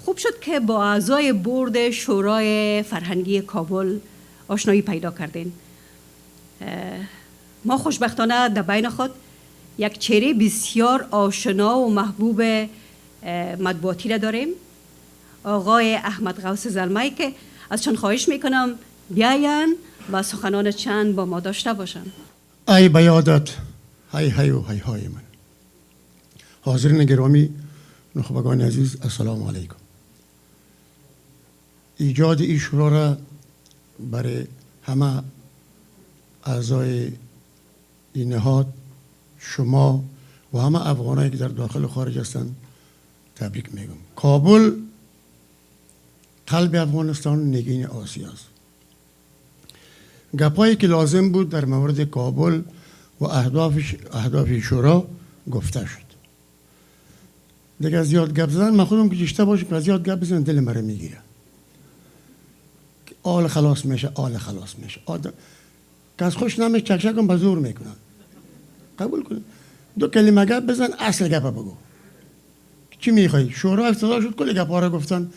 خوب شد که با اعضای بورد شورای فرهنگی کابل آشنایی پیدا کردین. ما خوشبختانه در بین خود یک چهره بسیار آشنا و محبوب مطبوعاتی را داریم، آقای احمد غوث زلمه‌ای که ازشان خواهش میکنم بیاین و سخنان چند با ما داشته باشن. ای بیادت، های های و های های من. حاضرین گرامی، نخبگان عزیز، السلام علیکم. ایجاد این شورا را برای همه اعضای این نهاد، شما و همه افغانایی که در داخل و خارج هستند تبریک میگم. کابل قلب افغانستان، نگین آسیا است. گپایی که لازم بود در مورد کابل و اهداف شورا گفته شد. دیگه زیاد گپ زدن من خودم که جشته باشم که زیاد گپ بزنم دل مرا میگیره. آل خلاص میشه، آل خلاص میشه. کس خوش نمیشه چکشکم به زور میکنن. قبول کنید. دو کلمه گپ بزن، اصل گپ بگو. چی میخوای؟ شورا افتضاح شد، کل گپا را گفتن.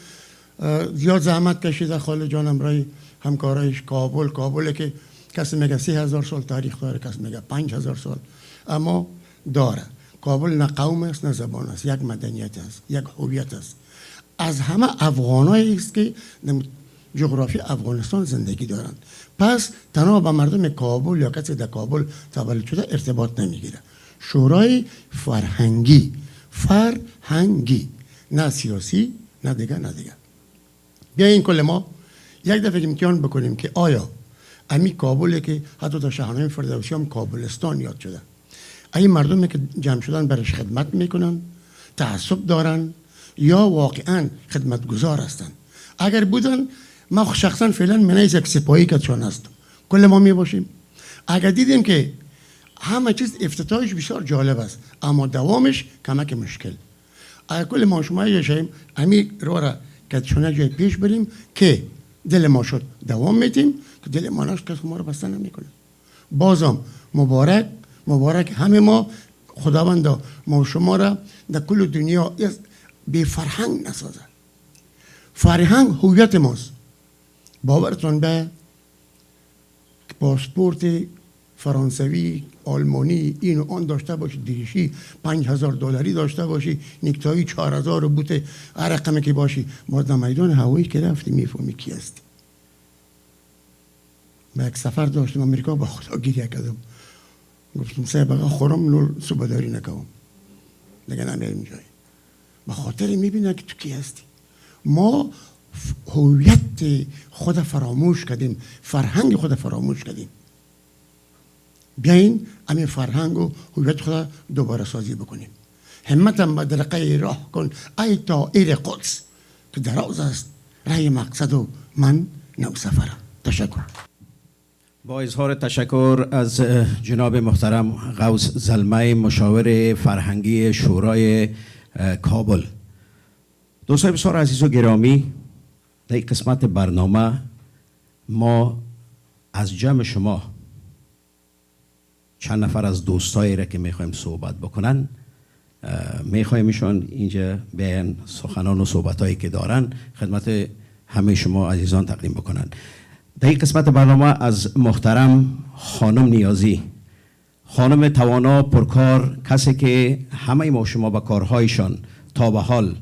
زیاد زحمت کشیده خاله جانم برای همکارایش. کابل که کسی میگه 3000 سال تاریخ داره، کسی میگه 5000 سال، اما داره. کابل نه قوم است نه زبان است، یک مدنیت است، یک هویت است. از همه افغانایی است که جغرافی افغانستان زندگی دارند. پس تنها با مردم کابل یا کسی در کابل تولد شده ارتباط نمیگیره. شورای فرهنگی، نه سیاسی، نه دیگه. بیایین کل ما یک دفعه امتحان بکنیم که آیا امی کابلی که حتی تا شاهنامه فردوسی هم کابلستان یاد شده، این مردمی که جمع شدن برش خدمت میکنن، تعصب دارن یا واقعا خدمتگزار هستن؟ اگر بودن ما شخصا فعلا منیز یک سپاهی که چون هستم، کل ما می باشیم. اگر دیدیم که همه چیز افتتاحش بسیار جالب است اما دوامش کمک مشکل، اگر کل ما شما یشیم امی رو که چونه جای پیش بریم که دل ما شد دوام میتیم، که دل ما نشد کس ما رو بسته نمیکنه. بازم مبارک همه ما. خداوند ما شما را در کل دنیا بی فرهنگ نسازه. فرهنگ هویت ماست. باورتون به پاسپورت فرانسوی، آلمانی، این و آن داشته باشی، دریشی 5000 دلاری داشته باشی، نیکتایی 4000 بوته، هر رقمی که باشی، باز در میدان هوایی که رفتی میفهمی کی هستی. من یک سفر داشتم امریکا، با خدا گریه کردم، گفتم صاحب اگه خورم نول صوبه‌داری نکنم دیگه نمیرم جایی. به خاطر میبینه که تو کی هستی. ما هویت خود فراموش کردیم، فرهنگ خود فراموش کردیم. بیاین همین فرهنگ و هویت خود دوباره سازی بکنیم. همتم به درقه راه کن ای طائر قدس که دراز است راه مقصد و من نو سفرم. تشکر. با اظهار تشکر از جناب محترم غوث زلمه، مشاور فرهنگی شورای کابل. دوستان بسیار عزیز و گرامی، در این قسمت برنامه ما از جمع شما چند نفر از دوستایی را که میخوایم صحبت بکنن میخوایم ایشان اینجا بیان سخنان و صحبتایی که دارن خدمت همه شما عزیزان تقدیم بکنن. در این قسمت برنامه از محترم خانم نیازی، خانم توانا پرکار، کسی که همه ما شما با کارهایشان تا به حال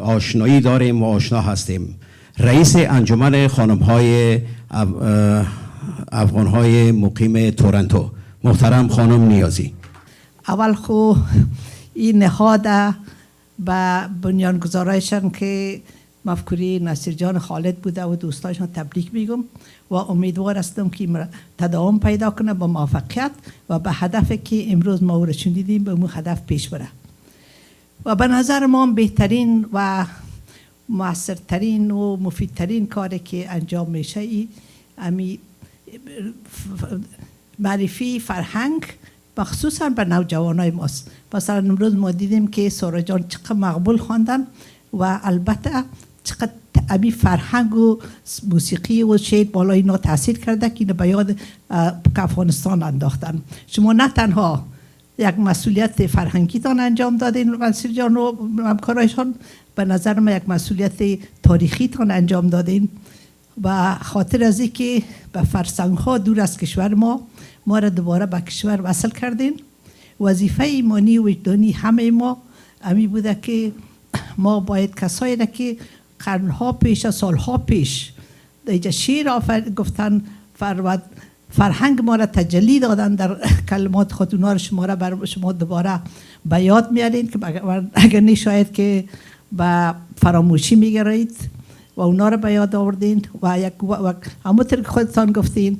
آشنایی داریم و آشنا هستیم، رئیس انجمن خانم‌های افغان‌های مقیم تورنتو، محترم خانم نیازی. اول خو این نهاد به بنیانگذارایشان که مفکوری نصیر جان خالد بوده و دوستایشان تبریک میگم و امیدوار هستم که تداوم پیدا کنه با موفقیت و به هدفی که امروز ما رسوندیم به اون هدف پیش بره. و به نظر ما بهترین و مؤثرترین و مفیدترین کاری که انجام میشه امی معرفی فرهنگ مخصوصا به نوجوانای ماست. مثلا امروز ما دیدیم که سورا جان چقدر مقبول خواندن و البته چقدر امی فرهنگ و موسیقی و شعر بالای اینا تاثیر کرده که اینو به یاد افغانستان انداختن. شما نه تنها یک مسئولیت فرهنگی تان انجام دادین منصور جان و همکارایشان. به نظر من یک مسئولیت تاریخی تان انجام دادین و خاطر از اینکه به فرسنگ ها دور از کشور ما را دوباره به کشور وصل کردین. وظیفه ایمانی و وجدانی همه ما امی بوده که ما باید کسایی را که قرنها پیش سالها پیش دیگه شیر گفتن فرهنگ ما را تجلی دادن در کلمات خودونا شما را بر شما دوباره به یاد میارین که اگر نی شاید که به فراموشی میگرایید و اونا را به یاد آوردین و همونطور که خودتان گفتین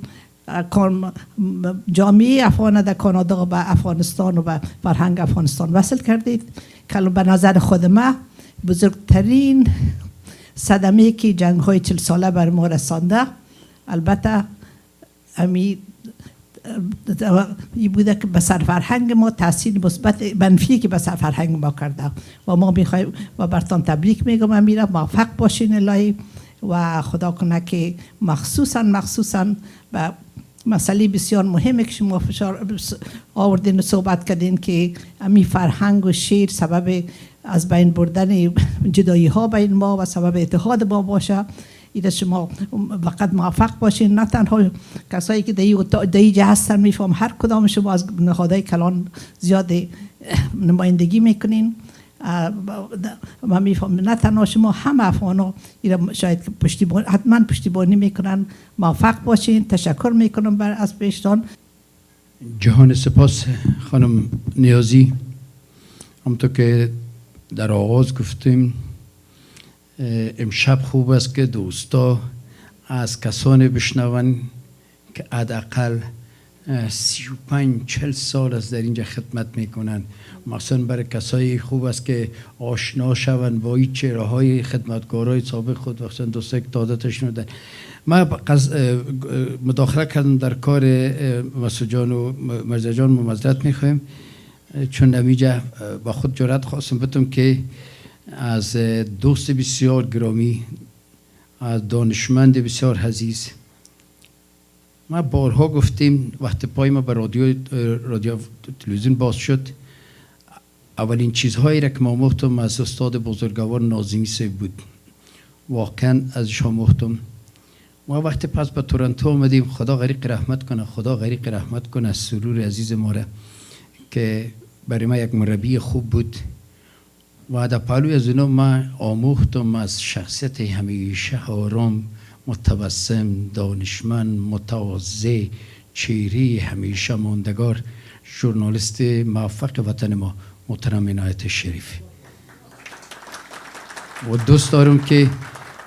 جامعه افغان در کانادا به افغانستان و به فرهنگ افغانستان وصل کردید که به نظر خود ما بزرگترین صدمه که جنگ های 40 ساله بر ما رسانده البته امی این بوده که به سرفرهنگ ما تاثیر مثبت منفی که به سرفرهنگ ما کرده و ما میخوایم و برتان تبریک میگم امیره موفق باشین الهی و خدا کنه که مخصوصا به مسئله بسیار مهمه که شما فشار آوردین و صحبت کردین که امی فرهنگ و شعر سبب از بین بردن جدایی ها بین ما و سبب اتحاد ما باشه. ایده شما وقت موفق باشین. نه تنها کسایی که دیجه هستن میفهم هر کدام شما از نهادهای کلان زیاد نمایندگی میکنین و میفهم نه تنها شما همه افغانا ایده شاید حتما پشتیبانی میکنن. موفق باشین. تشکر میکنم بر از پیشتان. جهان سپاس خانم نیازی. همونطور که در آغاز گفتیم امشب خوب است که دوستا از کسانی بشنون که حداقل 35-40 سال از در اینجا خدمت میکنن. مثلا برای کسایی خوب است که آشنا شوند با این چهره های خدمتگارای سابق خود. مثلا دوستا که دادتشون دادن. من مداخله کردم در کار مسعود جان و مرزا جان. معذرت میخوایم چون نمیجا با خود جرأت خواستم بتم که از دوست بسیار گرامی، از دانشمند بسیار عزیز، ما بارها گفتیم وقتی پای ما به رادیو تلویزیون باز شد اولین چیزهایی را که ما مختم از استاد بزرگوار نازنینی صاحب بود. واقعا ازش مختم. ما وقتی پس به تورنتو آمدیم خدا غریق رحمت کنه، خدا غریق رحمت کنه از سرور عزیز ما را که برای ما یک مربی خوب بود و در پهلوی از اونو ما آموختم از شخصیت همیشه آرام، متبسم، دانشمند، متواضع، چهره همیشه ماندگار ژورنالیست موفق وطن ما محترم عنایت شریف. و دوست دارم که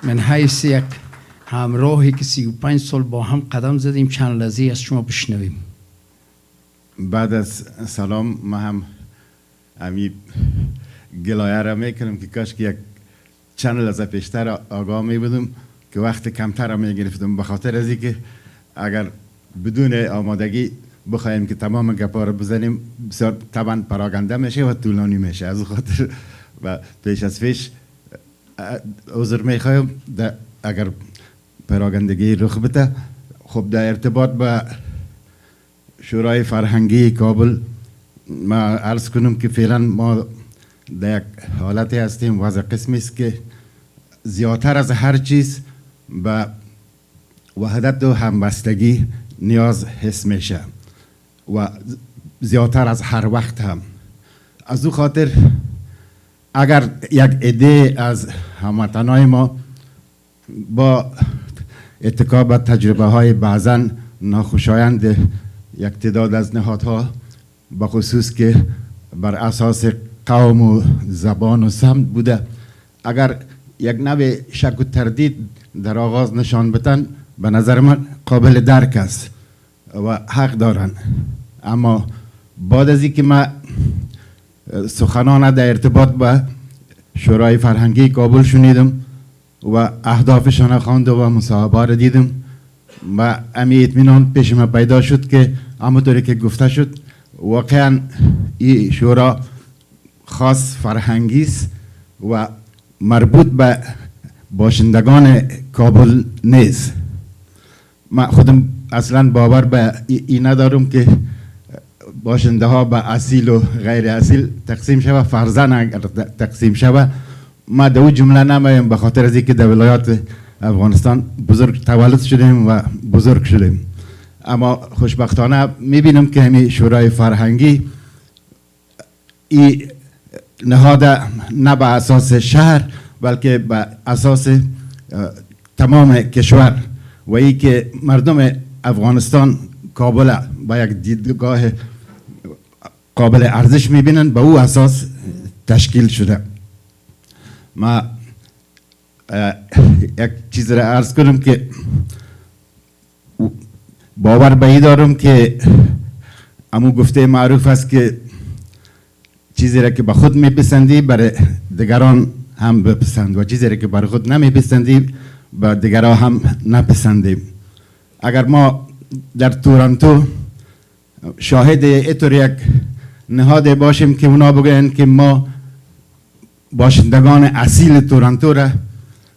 من حیث یک همراهی که 35 سال با هم قدم زدیم چند لحظه از شما بشنویم. بعد از سلام ما هم امی گلایه را میکنم که کاش که یک چند لحظه پیشتر آگاه می بودم که وقت کمتر را می گرفتم، به خاطر از اینکه اگر بدون آمادگی بخوایم که تمام گپا را بزنیم بسیار طبعا پراگنده میشه و طولانی میشه. از خاطر و پیش از پیش عذر میخوایم اگر پراگندگی رخ بده. خب در ارتباط با شورای فرهنگی کابل ما عرض کنم که فعلا ما در یک حالتی هستیم وضع قسمی است که زیادتر از هر چیز به وحدت و همبستگی نیاز حس میشه و زیادتر از هر وقت هم. از او خاطر اگر یک عده از هموطنان ما با اتکا به تجربه های بعضا ناخوشایند یک تعداد از نهادها به خصوص که بر اساس قوم و زبان و سمت بوده، اگر یک نوع شک و تردید در آغاز نشان بدن به نظر من قابل درک است و حق دارن. اما بعد از اینکه من سخنان در ارتباط با شورای فرهنگی کابل شنیدم و اهدافشان خواند و مصاحبه را دیدم و امی اطمینان پیش من پیدا شد که همونطوری که گفته شد واقعا این شورا خاص فرهنگی است و مربوط به باشندگان کابل نیست. من خودم اصلا باور به این ندارم که باشنده ها به اصیل و غیر اصیل تقسیم شوه، فرزن اگر تقسیم شوه. ما دو جمله نمیم به خاطر از اینکه در ولایات افغانستان بزرگ تولد شدیم و بزرگ شدیم. اما خوشبختانه میبینم که همین شورای فرهنگی این نهاد نه به اساس شهر بلکه به اساس تمام کشور و ای که مردم افغانستان کابل با یک دیدگاه قابل ارزش میبینن به او اساس تشکیل شده. ما یک چیز را عرض کنم که باور به این دارم که امو گفته معروف است که چیزی را که به خود میپسندی برای دیگران هم بپسند و چیزی را که برای خود نمیپسندی به دیگران هم نپسندی. اگر ما در تورنتو شاهد اینطور یک نهاد باشیم که اونا بگویند که ما باشندگان اصیل تورنتو را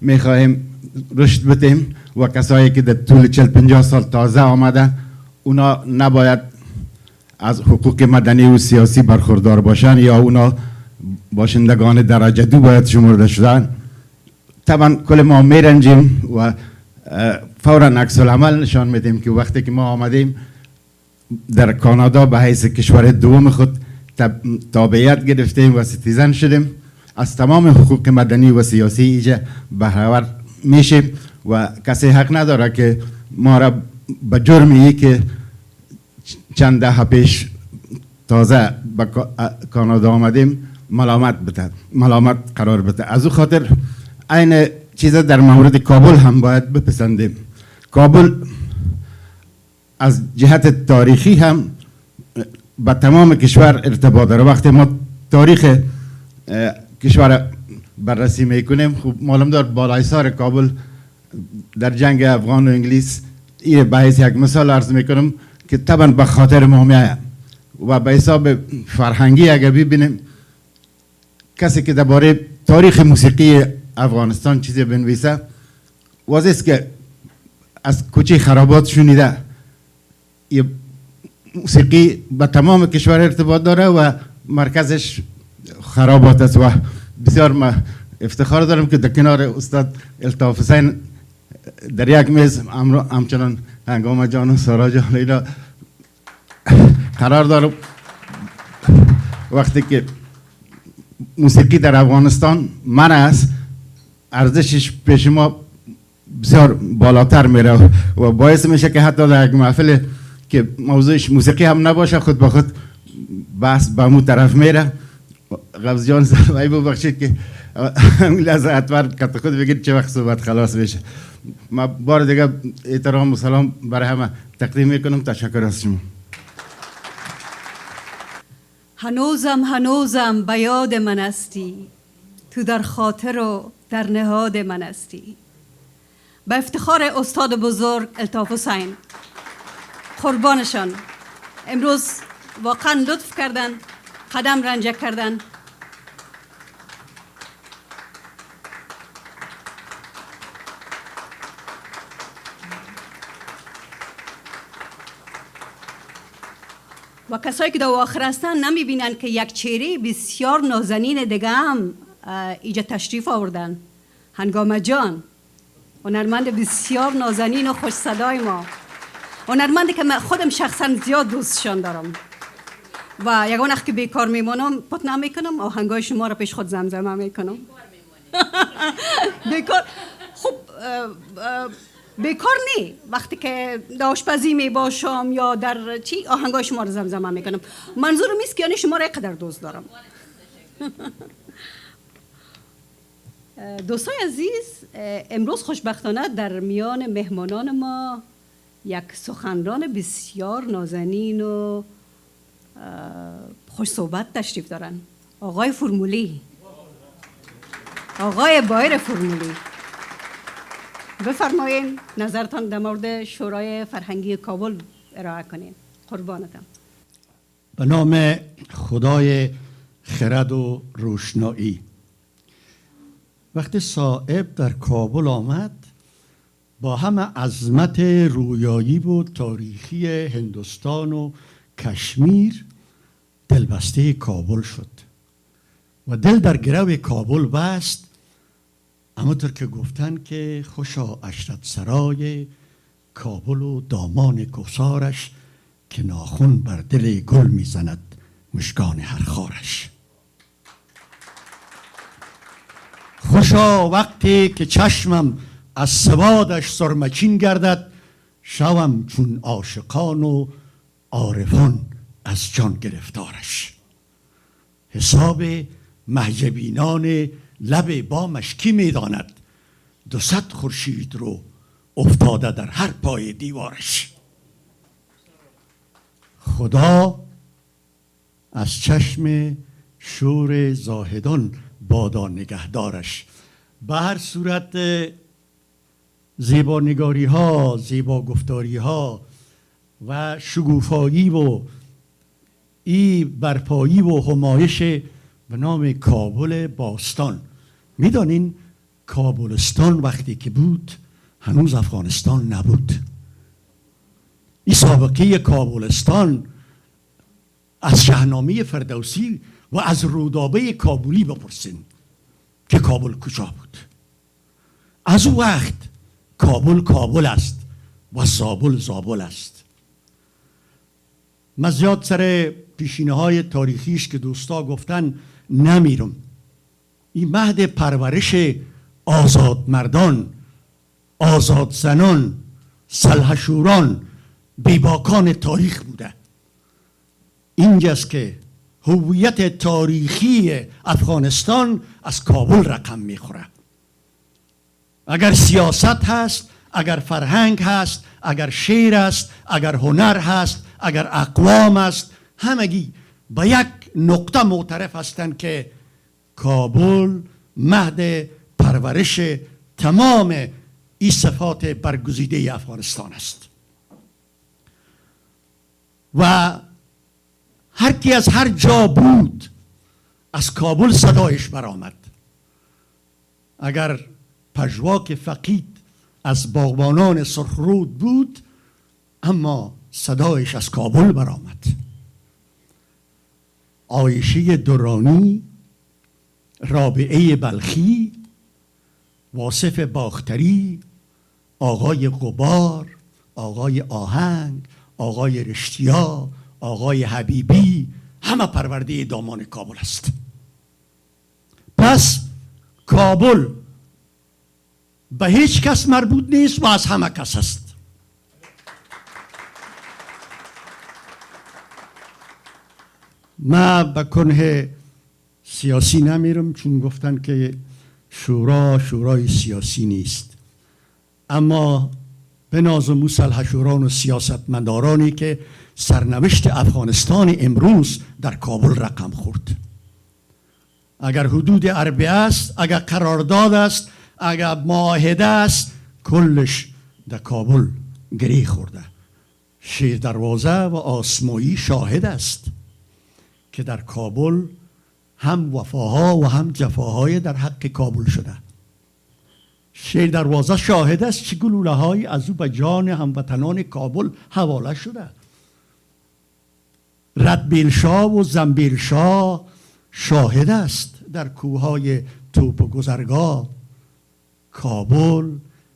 میخواهیم رشد بدیم و کسایی که در طول 40-50 سال تازه آمده اونا نباید از حقوق مدنی و سیاسی برخوردار باشن یا اونا باشندگان درجه 2 باید شمرده شدن. طبعا کل ما میرنجیم و فورا عکس العمل نشان میدیم که وقتی که ما آمدیم در کانادا به حیث کشور دوم خود تابعیت گرفتیم و سیتیزن شدیم، از تمام حقوق مدنی و سیاسی ایجا بهره‌ور میشیم و کسی حق نداره که ما را به جرمی که چند دهه پیش تازه به کانادا آمدیم ملامت قرار بده. از او خاطر این چیزا در مورد کابل هم باید بپسندیم. کابل از جهت تاریخی هم با تمام کشور ارتباط داره. وقتی ما تاریخ کشور بررسی میکنیم خوب معلوم دار بالای سر کابل در جنگ افغان و انگلیس این به حیث یک مثال عرض میکنم که طبعا به خاطر ما میآید و به حساب فرهنگی اگر ببینیم کسی که درباره تاریخ موسیقی افغانستان چیزی بنویسه واضح است که از کوچه خرابات شنیده. یه موسیقی به تمام کشور ارتباط داره و مرکزش خرابات است و بسیار ما افتخار دارم که در کنار استاد الطاف حسین در یک میز همچنان هنگام جان و سارا جان اینا قرار دارم. وقتی که موسیقی در افغانستان من است ارزشش پیش ما بسیار بالاتر میره و باعث میشه که حتی در یک محفل که موضوعش موسیقی هم نباشه خود به خود بحث به مو طرف میره. غوث جان سلمایی ببخشید که همین لحظه اتور کت خود بگید چه وقت صحبت خلاص بشه. ما بار دیگه احترام و سلام برای همه تقدیم میکنم. تشکر از شما. هنوزم به یاد من استی، تو در خاطر و در نهاد من استی. به افتخار استاد بزرگ الطاف حسین قربانشان امروز واقعا لطف کردن، قدم رنجه کردن. و کسایی که در آخر هستن نمیبینن که یک چهره بسیار نازنین دیگه هم اینجا تشریف آوردن. هنگامه جان هنرمند بسیار نازنین و خوش صدای ما، هنرمندی که من خودم شخصا زیاد دوستشان دارم و یگان وقت که بیکار میمونم پت نمیکنم آهنگای شما را پیش خود زمزمه میکنم. بیکار خب بیکار نی، وقتی که در آشپزی می باشم یا در چی آهنگای شما رو زمزمه میکنم. منظورم نیست که یعنی شما را قدر دوست دارم. دوستای عزیز، امروز خوشبختانه در میان مهمانان ما یک سخنران بسیار نازنین و خوش صحبت تشریف دارن. آقای فرمولی، آقای بایر فرمولی، بفرمایین نظرتان در مورد شورای فرهنگی کابل ارائه کنین. قربانتم. به نام خدای خرد و روشنایی. وقتی صائب در کابل آمد با همه عظمت رویایی و تاریخی هندوستان و کشمیر دلبسته کابل شد و دل در گرو کابل بست. همونطور که گفتن که خوشا عشرت سرای کابل و دامان کوثارش، که ناخن بر دل گل میزند مژگان هر خارش. خوشا وقتی که چشمم از سوادش سرمچین گردد، شوم چون عاشقان و عارفان از جان گرفتارش. حساب محجبینان لب بامش کی میداند، 200 خورشید رو افتاده در هر پای دیوارش. خدا از چشم شور زاهدان بادا نگهدارش. به هر صورت زیبانگاری ها، زیبا گفتاری ها و شگوفایی و ای برپایی و همایش به نام کابل باستان. میدانین کابلستان وقتی که بود هنوز افغانستان نبود. این سابقه کابلستان از شاهنامه فردوسی و از رودابه کابلی بپرسین که کابل کجا بود. از او وقت کابل کابل است و زابل زابل است. من زیاد سر پیشینه های تاریخیش که دوستا گفتن نمیرم. این مهد پرورش آزاد مردان، آزاد زنان، سلحشوران، بیباکان تاریخ بوده. اینجاست که هویت تاریخی افغانستان از کابل رقم میخوره. اگر سیاست هست، اگر فرهنگ هست، اگر شعر است، اگر هنر هست، اگر اقوام است، همگی به یک نقطه معترف هستند که کابل مهد پرورش تمام این صفات برگزیده افغانستان است. و هر کی از هر جا بود از کابل صدایش برآمد. اگر پژواک فقید از باغبانان سرخرود بود، اما صدایش از کابل برآمد. عایشه درانی، رابعه بلخی، واصف باختری، آقای غبار، آقای آهنگ، آقای رشتیا، آقای حبیبی، همه پرورده دامان کابل است. پس کابل به هیچ کس مربوط نیست و از همه کس است. من به کنه سیاسی نمیرم، چون گفتن که شورای سیاسی نیست. اما به ناز مسلحشوران و سیاستمدارانی که سرنوشت افغانستان امروز در کابل رقم خورد. اگر حدود اربعه است، اگر قرارداد است، اگر معاهده است، کلش در کابل گری خورده. شیر دروازه و آسمایی شاهد است که در کابل هم وفاها و هم جفاهای در حق کابل شده. شیر دروازه شاهد است چه گلوله های از او به جان هموطنان کابل حواله شده. ردبیلشاه و زنبیلشاه شاهد است در کوههای توپ و گذرگاه. کابل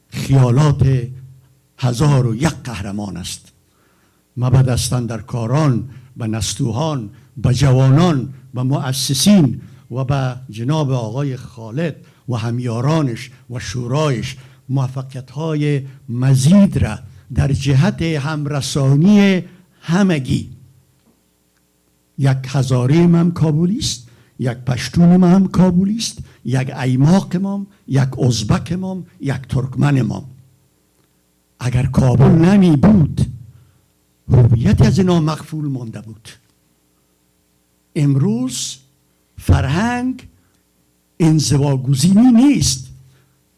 خیالات 1001 قهرمان است. مبد هستند در کاران، به نستوهان، به جوانان، به مؤسسین و به جناب آقای خالد و همیارانش و شورایش موفقیت‌های مزید را در جهت همرسانی همگی. یک هزاره هم کابلی است، یک پشتون هم کابلی است، یک ایماق هم، یک ازبک هم، یک ترکمن هم. اگر کابل نمی بود هویت از اینا مخفول مانده بود. امروز فرهنگ انزواگزینی نیست،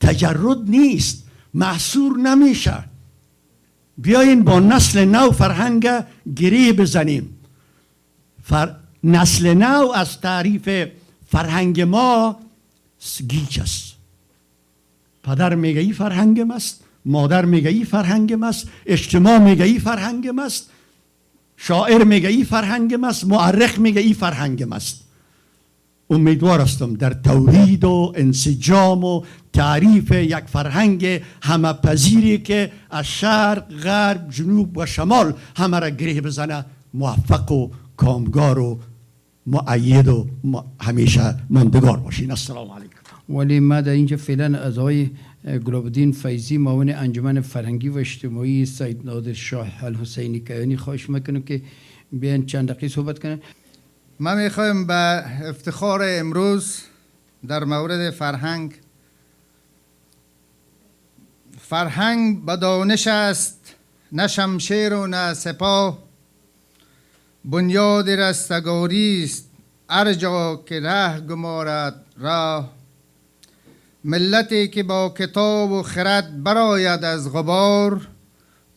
تجرد نیست، محصور نمیشه. بیاین با نسل نو فرهنگ گره بزنیم. نسل نو از تعریف فرهنگ ما گیج است. پدر میگه ای فرهنگم است، مادر میگه ای فرهنگم است، اجتماع میگه ای فرهنگم است. شاعر میگه ای فرهنگم است، مورخ میگه ای فرهنگم است. امیدوار هستم در توحید و انسجام و تعریف یک فرهنگ همه پذیری که از شرق، غرب، جنوب و شمال همه را گره بزنه موفق و کامگار و مؤید و همیشه ماندگار باشین. السلام علیکم. ولی ما در اینجا فعلا از آقای گلاب‌الدین فیضی معاون انجمن فرهنگی و اجتماعی سید نادر شاه الحسینی کیانی خواهش میکنم که بیان چند دقیقه صحبت کنن. ما میخوایم به افتخار امروز در مورد فرهنگ به دانش است، نه شمشیر و نه سپاه، بنیاد رستگاری است هر جا که ره گمارد راه. ملتی که با کتاب و خرد براید از غبار،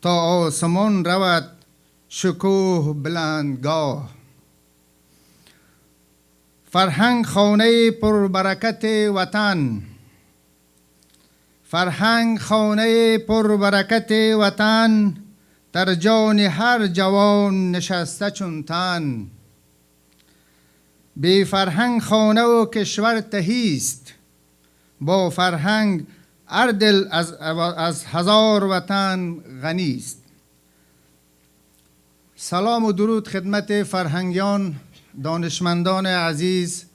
تا آسمان رود شکوه بلندگاه. فرهنگ خانه پربرکت وطن، فرهنگ خانه پربرکت وطن، در جان هر جوان نشسته چون تن. بی فرهنگ خانه و کشور تهیست، با فرهنگ هر دل از هزار وطن غنیست. سلام و درود خدمت فرهنگیان، دانشمندان عزیز،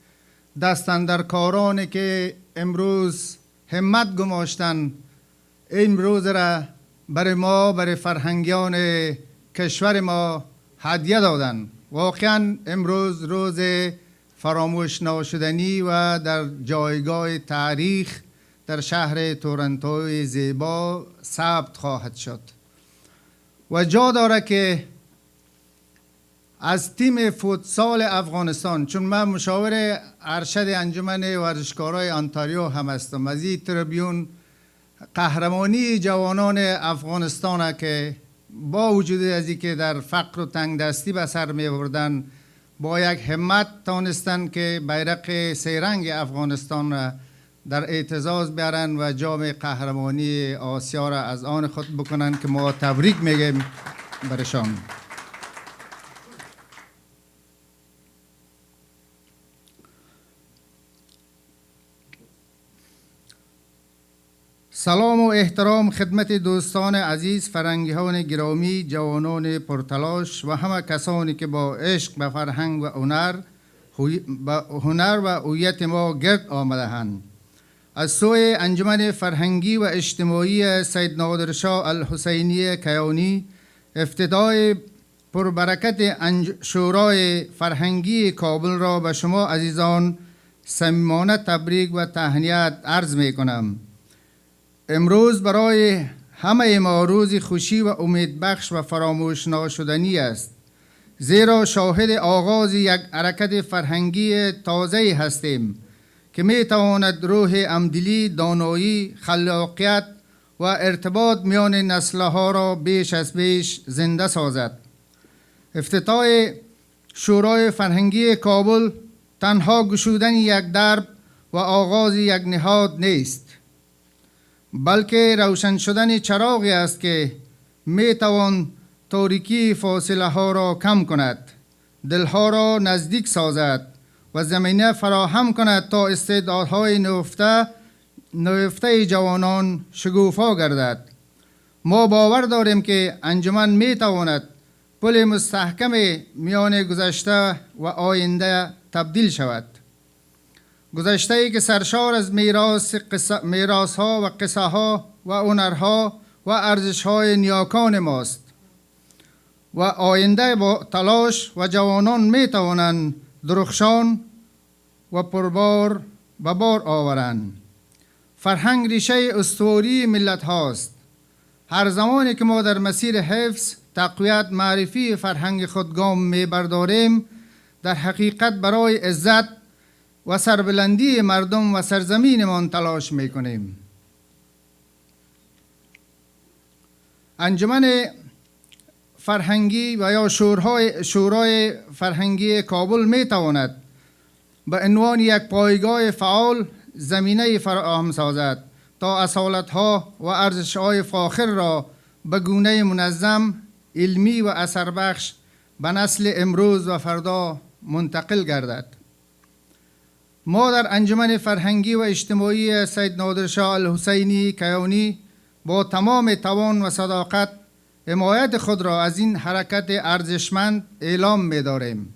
دستاندرکارانی که امروز همت گماشتن این روز را برای ما، برای فرهنگیان کشور ما هدیه دادن. واقعا امروز روز فراموش ناشدنی و در جایگاه تاریخ در شهر تورنتوی زیبا ثبت خواهد شد و جا داره که از تیم فوتسال افغانستان، چون من مشاور ارشد انجمن ورزشکارای انتاریو هم هستم، از این تریبیون قهرمانی جوانان افغانستان که با وجود از اینکه در فقر و تنگ دستی به سر می بردن، با یک همت تانستن که بیرق سه‌رنگ افغانستان را در اعتزاز بیارن و جام قهرمانی آسیا را از آن خود بکنن که ما تبریک میگیم برشان. سلام و احترام خدمت دوستان عزیز، فرهنگیان گرامی، جوانان پرتلاش و همه کسانی که با عشق به فرهنگ و هنر و هویت ما گرد آمده‌اند. از سوی انجمن فرهنگی و اجتماعی سید نادر شاه الحسینی کیانی، افتتاح پربرکت شورای فرهنگی کابل را به شما عزیزان صمیمانه تبریک و تهنیت عرض می کنم. امروز برای همه ما روز خوشی و امیدبخش و فراموش ناشدنی است، زیرا شاهد آغاز یک حرکت فرهنگی تازه هستیم که می تواند روح همدلی، دانایی، خلاقیت و ارتباط میان نسل‌ها را بیش از پیش زنده سازد. افتتاح شورای فرهنگی کابل تنها گشودن یک درب و آغاز یک نهاد نیست، بلکه روشن شدن چراغی است که می توان تاریکی فاصله ها را کم کند، دلها را نزدیک سازد و زمینه فراهم کند تا استعدادهای نوفته جوانان شگوفا گردد. ما باور داریم که انجمن می تواند پل مستحکم میان گذشته و آینده تبدیل شود. گذشته ای که سرشار از میراث ها و قصه ها و هنرها و ارزش های نیاکان ماست و آینده با تلاش و جوانان می توانند درخشان و پربار به بار آورند. فرهنگ ریشه استواری ملت هاست. هر زمانی که ما در مسیر حفظ، تقویت، معرفی فرهنگ خود گام می برداریم، در حقیقت برای عزت و سربلندی مردم و سرزمینمان تلاش می کنیم. انجمن فرهنگی و یا شورای فرهنگی کابل می تواند به عنوان یک پایگاه فعال زمینه فراهم سازد تا اصالت‌ها و ارزش‌های فاخر را به گونه منظم، علمی و اثربخش به نسل امروز و فردا منتقل گردد. ما در انجمن فرهنگی و اجتماعی سید نادرشاه الحسینی کیانی با تمام توان و صداقت حمایت خود را از این حرکت ارزشمند اعلام می داریم.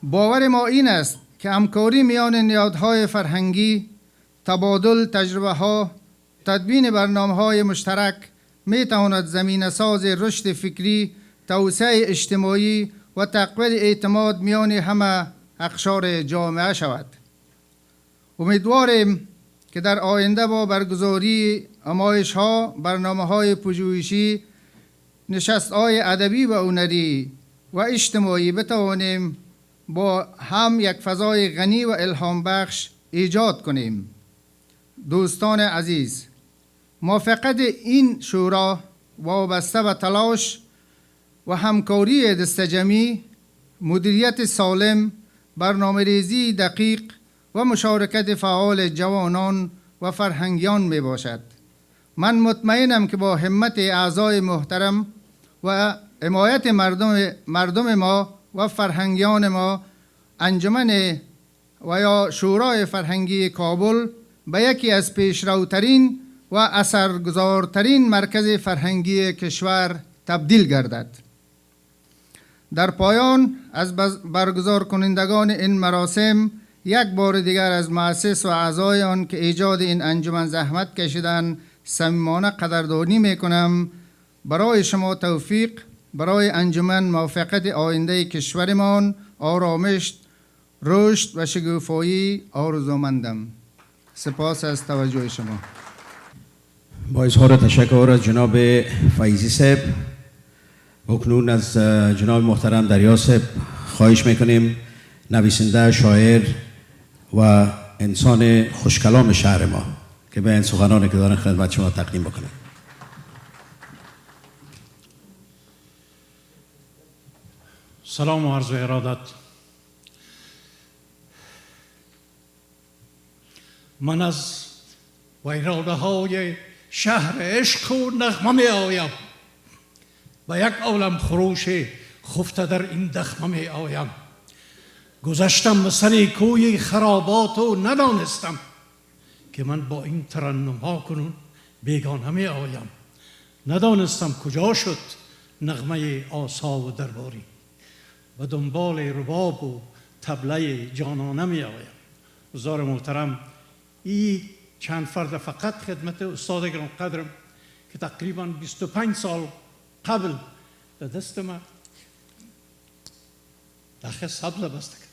باور ما این است که همکاری میان نهادهای فرهنگی، تبادل تجربه ها، تدوین برنامه های مشترک می تواند زمینه ساز رشد فکری، توسعه اجتماعی و تقویت اعتماد میان همه اقشار جامعه شود. امیدواریم که در آینده با برگزاری نمایش ها، برنامه های پژوهشی، نشست های ادبی و هنری و اجتماعی بتوانیم با هم یک فضای غنی و الهام بخش ایجاد کنیم. دوستان عزیز، موفقیت این شورا وابسته به تلاش و همکاری دستجمعی، مدیریت سالم، برنامه‌ریزی دقیق و مشارکت فعال جوانان و فرهنگیان می باشد. من مطمئنم که با همت اعضای محترم و حمایت مردم ما و فرهنگیان ما، انجمن و یا شورای فرهنگی کابل به یکی از پیشروترین و اثرگذارترین مرکز فرهنگی کشور تبدیل گردد. در پایان از برگزار کنندگان این مراسم یک بار دیگر از مؤسس و اعضای آن که ایجاد این انجمن زحمت کشیدند صمیمانه قدردانی میکنم. برای شما توفیق، برای انجمن موفقیت آینده کشورمان، آرامش، رشد و شکوفایی آرزومندم. سپاس از توجه شما. با اظهار تشکر از جناب فیضی صاحب، اکنون از جناب محترم دریا صاحب خواهش میکنیم نویسنده، شاعر و انسان خوشکلام شهر ما که به این سخنانی که دارن خدمت شما تقدیم بکنه. سلام و عرض ارادت. من از ویرانه های شهر عشق و نغمه می آیم و یک عالم خروش خفته در این دخمه می آیم. گذشتم به سر کوی خرابات و ندانستم که من با این ترنم ها کنون بیگانه می آیم. ندانستم کجا شد نغمه آسا و درباری، و دنبال رباب و طبله جانانه می آیم. حضار محترم، این چند فرد فقط خدمت استاد گران قدرم که تقریبا 25 سال قبل در دست من داخل سبز بسته کرد.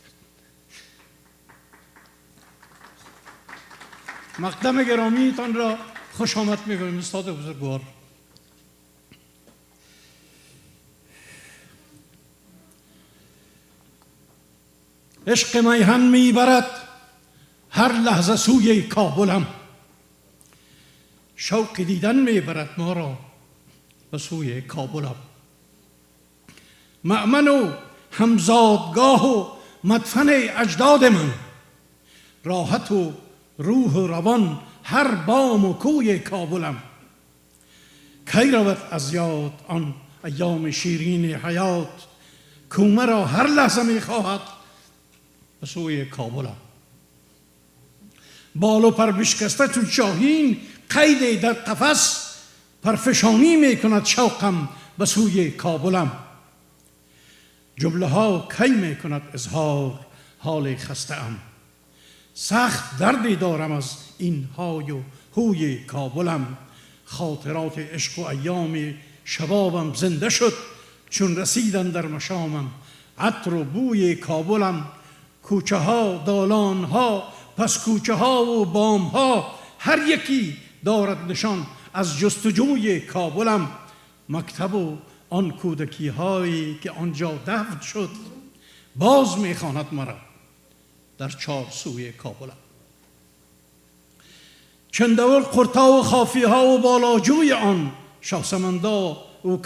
مقدم گرامیتان را خوش آمد میگویم استاد بزرگوار. عشق میهن میبرد هر لحظه سوی کابلم، شوق دیدن میبرد ما را به سوی کابلم. مأمن و همزادگاه و مدفن اجداد من، راحت و روح و روان هر بام و کوی کابلم. کی رود از یاد آن ایام شیرین حیات، کو مرا هر لحظه میخواهد به سوی کابلم. بال و پر بشکسته چون شاهین قید در قفس، پرفشانی میکند شوقم به سوی کابلم. جمله ها کی میکند اظهار حال خسته ام، سخت دردی دارم از این های و هوی کابلم. خاطرات عشق و ایام شبابم زنده شد، چون رسیدن در مشامم عطر و بوی کابلم. کوچه ها، دالان ها، پس کوچه ها و بام ها، هر یکی دارد نشان از جستجوی کابلم. مکتب و آن کودکی هایی که آنجا دفن شد، باز میخواند مرا در چار سوی کابلم. چندول قرتا و خافی ها و بالاجوی آن، شاهسمندا و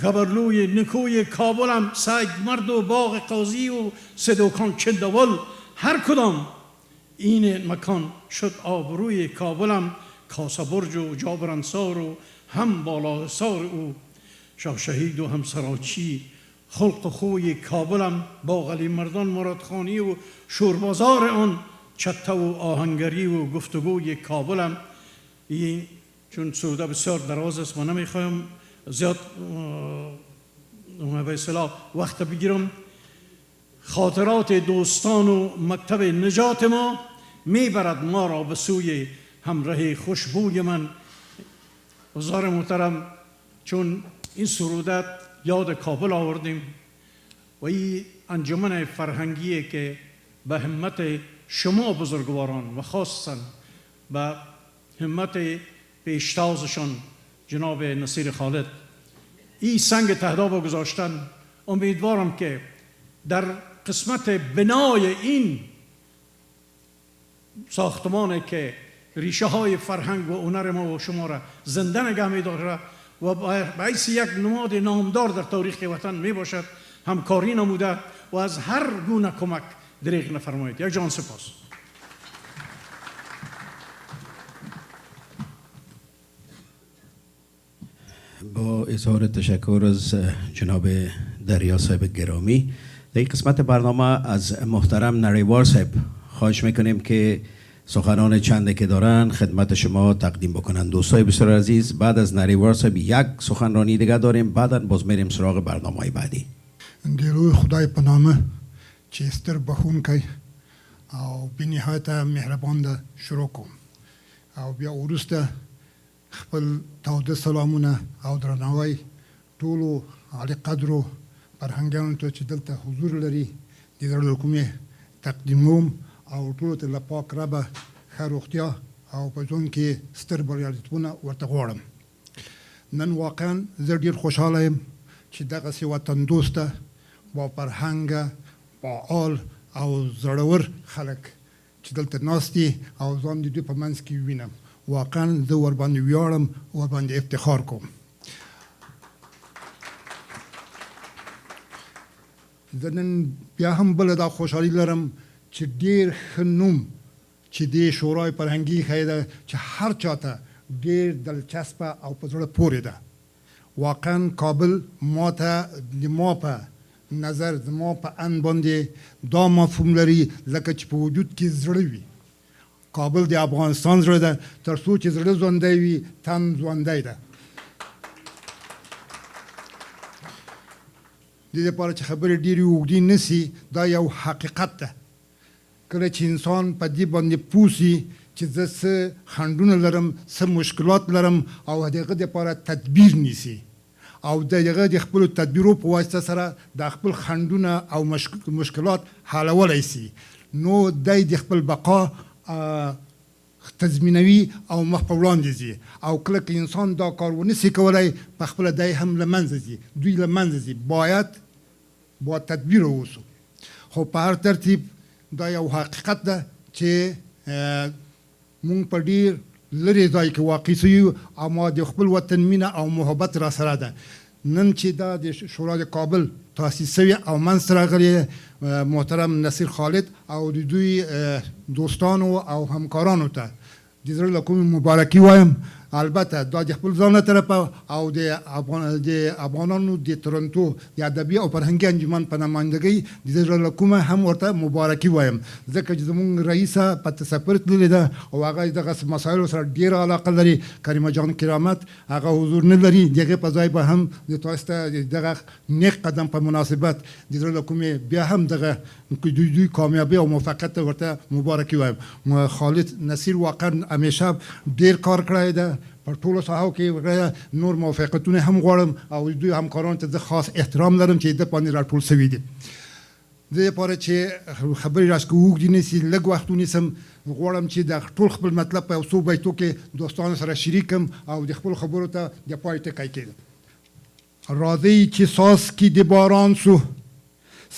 کبرلوی نکوی کابلم. سید مرد و باغ قاضی و صدوکان چندول، هر کدام این مکان شد آبروی کابلم. کاسه برج و جابرانسار و هم بالا حصار او، شاه شهید و هم سراچی خلق و خوی کابلم، با غلی مردان مرادخانی و شوربازار آن، چته و آهنگری و گفتگوی کابلم. این چون سروده بسیار دراز است، من نمیخوایم زیاد به اصطلاح وقت بگیرم. خاطرات دوستان و مکتب نجات ما میبرد ما را به سوی همراه خوشبوی من. وزار محترم، چون این سرودت یاد کابل آوردیم و این انجمن فرهنگی که به همت شما بزرگواران و خاصا به همت پیشتازشان جناب نصیر خالد این سنگ تهداب گذاشتن، امیدوارم که در قسمت بنای این ساختمانی که ریشه های فرهنگ و هنر ما و شما را زنده نگه می داره و باعث یک نماد نامدار در تاریخ وطن می باشد، همکاری نموده و از هر گونه کمک دریغ نفرمایید. یک جان سپاس. با اظهار تشکر از جناب دریا صاحب گرامی، در این قسمت برنامه از محترم نریوار صاحب خواهش میکنیم که سخنان چنده که دارن خدمت شما تقدیم بکنن. دوستای بسیار عزیز، بعد از نریوار صاحب یک سخنرانی دیگه داریم، بعدا باز میریم سراغ برنامه‌های بعدی. دیروی خدای په نامه چې ستر بخونکی او بنهایت مهربان ده شروع کوم او بیا وروسته خپل تاوده سلامونه او درناوی ټولو عالی قدرو فرهنګیانو ته چې دلته حضور لري د زړه کومې تقدیموم او ټولو ته له پاک ربه ښه روغتیا او په ژوند کې ستر بریالیتوبونه ورته غواړم. نن واقعا زه ډېر خوشحاله یم چې دغسې وطن دوسته با فرهنګه فعال او زړور خلک چې دلته ناست دي او ځان د دوی په منځ کې وینم. واقعا زه ورباندې ویاړم، ورباندې افتخار کوم. زه نن بیا هم بله دا خوشحالي لرم چې ډېر ښه نوم چې دې شورای فرهنګي ښیي ده چې هر چاته ډېر دلچسپه او په زړه پورې ده. واقعا کابل ما ته د ما په نظر زما په ان باندې دا مفهوم لري لکه چې په وجود کې زړه وي. کابل د افغانستان زړه ده، تر څو چې زړه ژوندی وي تن ژوندی ده. د دې لپاره چې خبرې ډېرې اوږدې نه سي، دا یو حقیقت ده. کله چې انسان په دې باندې پوه سي چې زه څه خنډونه لرم، څه مشکلات لرم او د هغه دپاره تدبیر نیسي او د هغه د خپلو تدبیرو په واسطه سره د خپل خنډونه او مشکلات حلولی سي، نو دی د خپل بقا تضمینوي او مخ په وړاندې ځي. او کله که انسان دا کار ونه سي کولی، په خپله دی هم له منځه ځي، دوی له منځه ځي. باید با تدبیر اوسو. خو په هر ترتیب دا یو حقیقت ده چې مونږ په ډېر لرې ځای کې واقع سوي او ما د خپل وطن مینه او محبت را سره ده. نن چې دا د شورا د کابل تاسیس سوي او منځته راغلی محترم نصیر خالد او د دوی دوستانو او همکارانو ته د زړه له کومې مبارکي وایم. البته دا د خپل ځان له طرفه او د افغانانو د تورنټو د ادبي او فرهنګي انجمن په نمایندګۍ د زړه له کومه هم ورته مبارکي وایم، ځکه چې زموږ رئیسه په تسفر تللې ده او هغه دغسې مسایلو سره ډېره علاقه لري. کریمه جان کرامت هغه حضور نه لري، د هغې په ځای به هم د تاسو ته دغه نیک قدم په مناسبت د زړه له کومې بیا هم دغه دوی کامیابي او موفقیت ته ورته مبارکي وایم. خالد نصیر واقعا همیشه ډېر کار کړی ده په ټولو ساحو کې، نور موفقیتونه هم غواړم او دوی همکارانو ته زه خاص احترام لرم چې د باندې راټول سوي دي. د دې لپاره چې خبرې راشکه اوږدې نه سي، لږ وخت ونیسم، غواړم چې د ټول خپل مطلب په یو څو بیتو کې دوستانو سره شریک کړم او د خپلو خبرو ته د پای ټکی کېږم. راځئ چې څاڅکي د باران سو،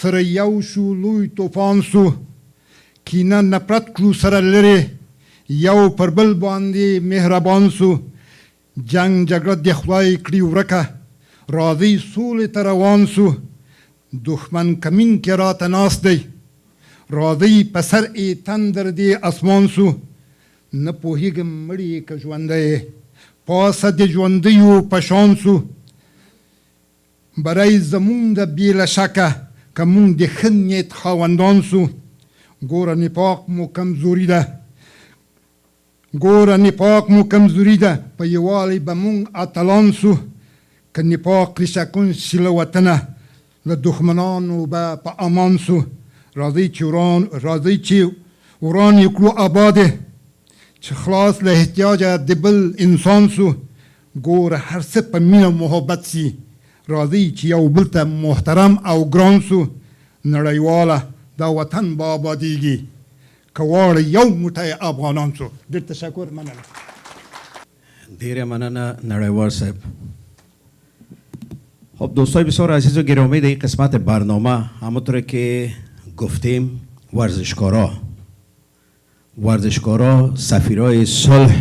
سره یو شو لوی طوفان سو، کینه نفرت کړو سره لرې، یو پر بل باندې مهربان سو، جنگ جګړه د خدای کړي ورکه، راځئ سولې ته روان سو، دښمن کمین کې راته ناست دی، راځئ په سر یې تندر دی اسمان سو، نه پوهیږم مړی که ژوندی پاسه د ژوندیو په شان سو برای زمون د بې له شکه که مونږ د ښه نیت خاوندان سو ګوره نفاق مو کمزوري ده ګوره نفاق مو کمزوري ده په یووالي به مونږ اتلان سو که نفاق ریشهکن شي له وطنه له دښمنانو به په امان سو راځئ چې وران یې کړو آباده چې خلاص له احتیاجه د بل انسان سو ګوره هر څه په مینه محبت سي راځئ چې یو بل ته محترم او ګران سو نړیواله دا وطن به آبادیږي که واړه یو موټی افغانان سو ډېر تشکر مننه ډیره مننه نړیوال صاحب. خب دوستای بسیار عزیز و گرامی، در این قسمت برنامه همونطور که گفتیم ورزشکارا سفیرای صلح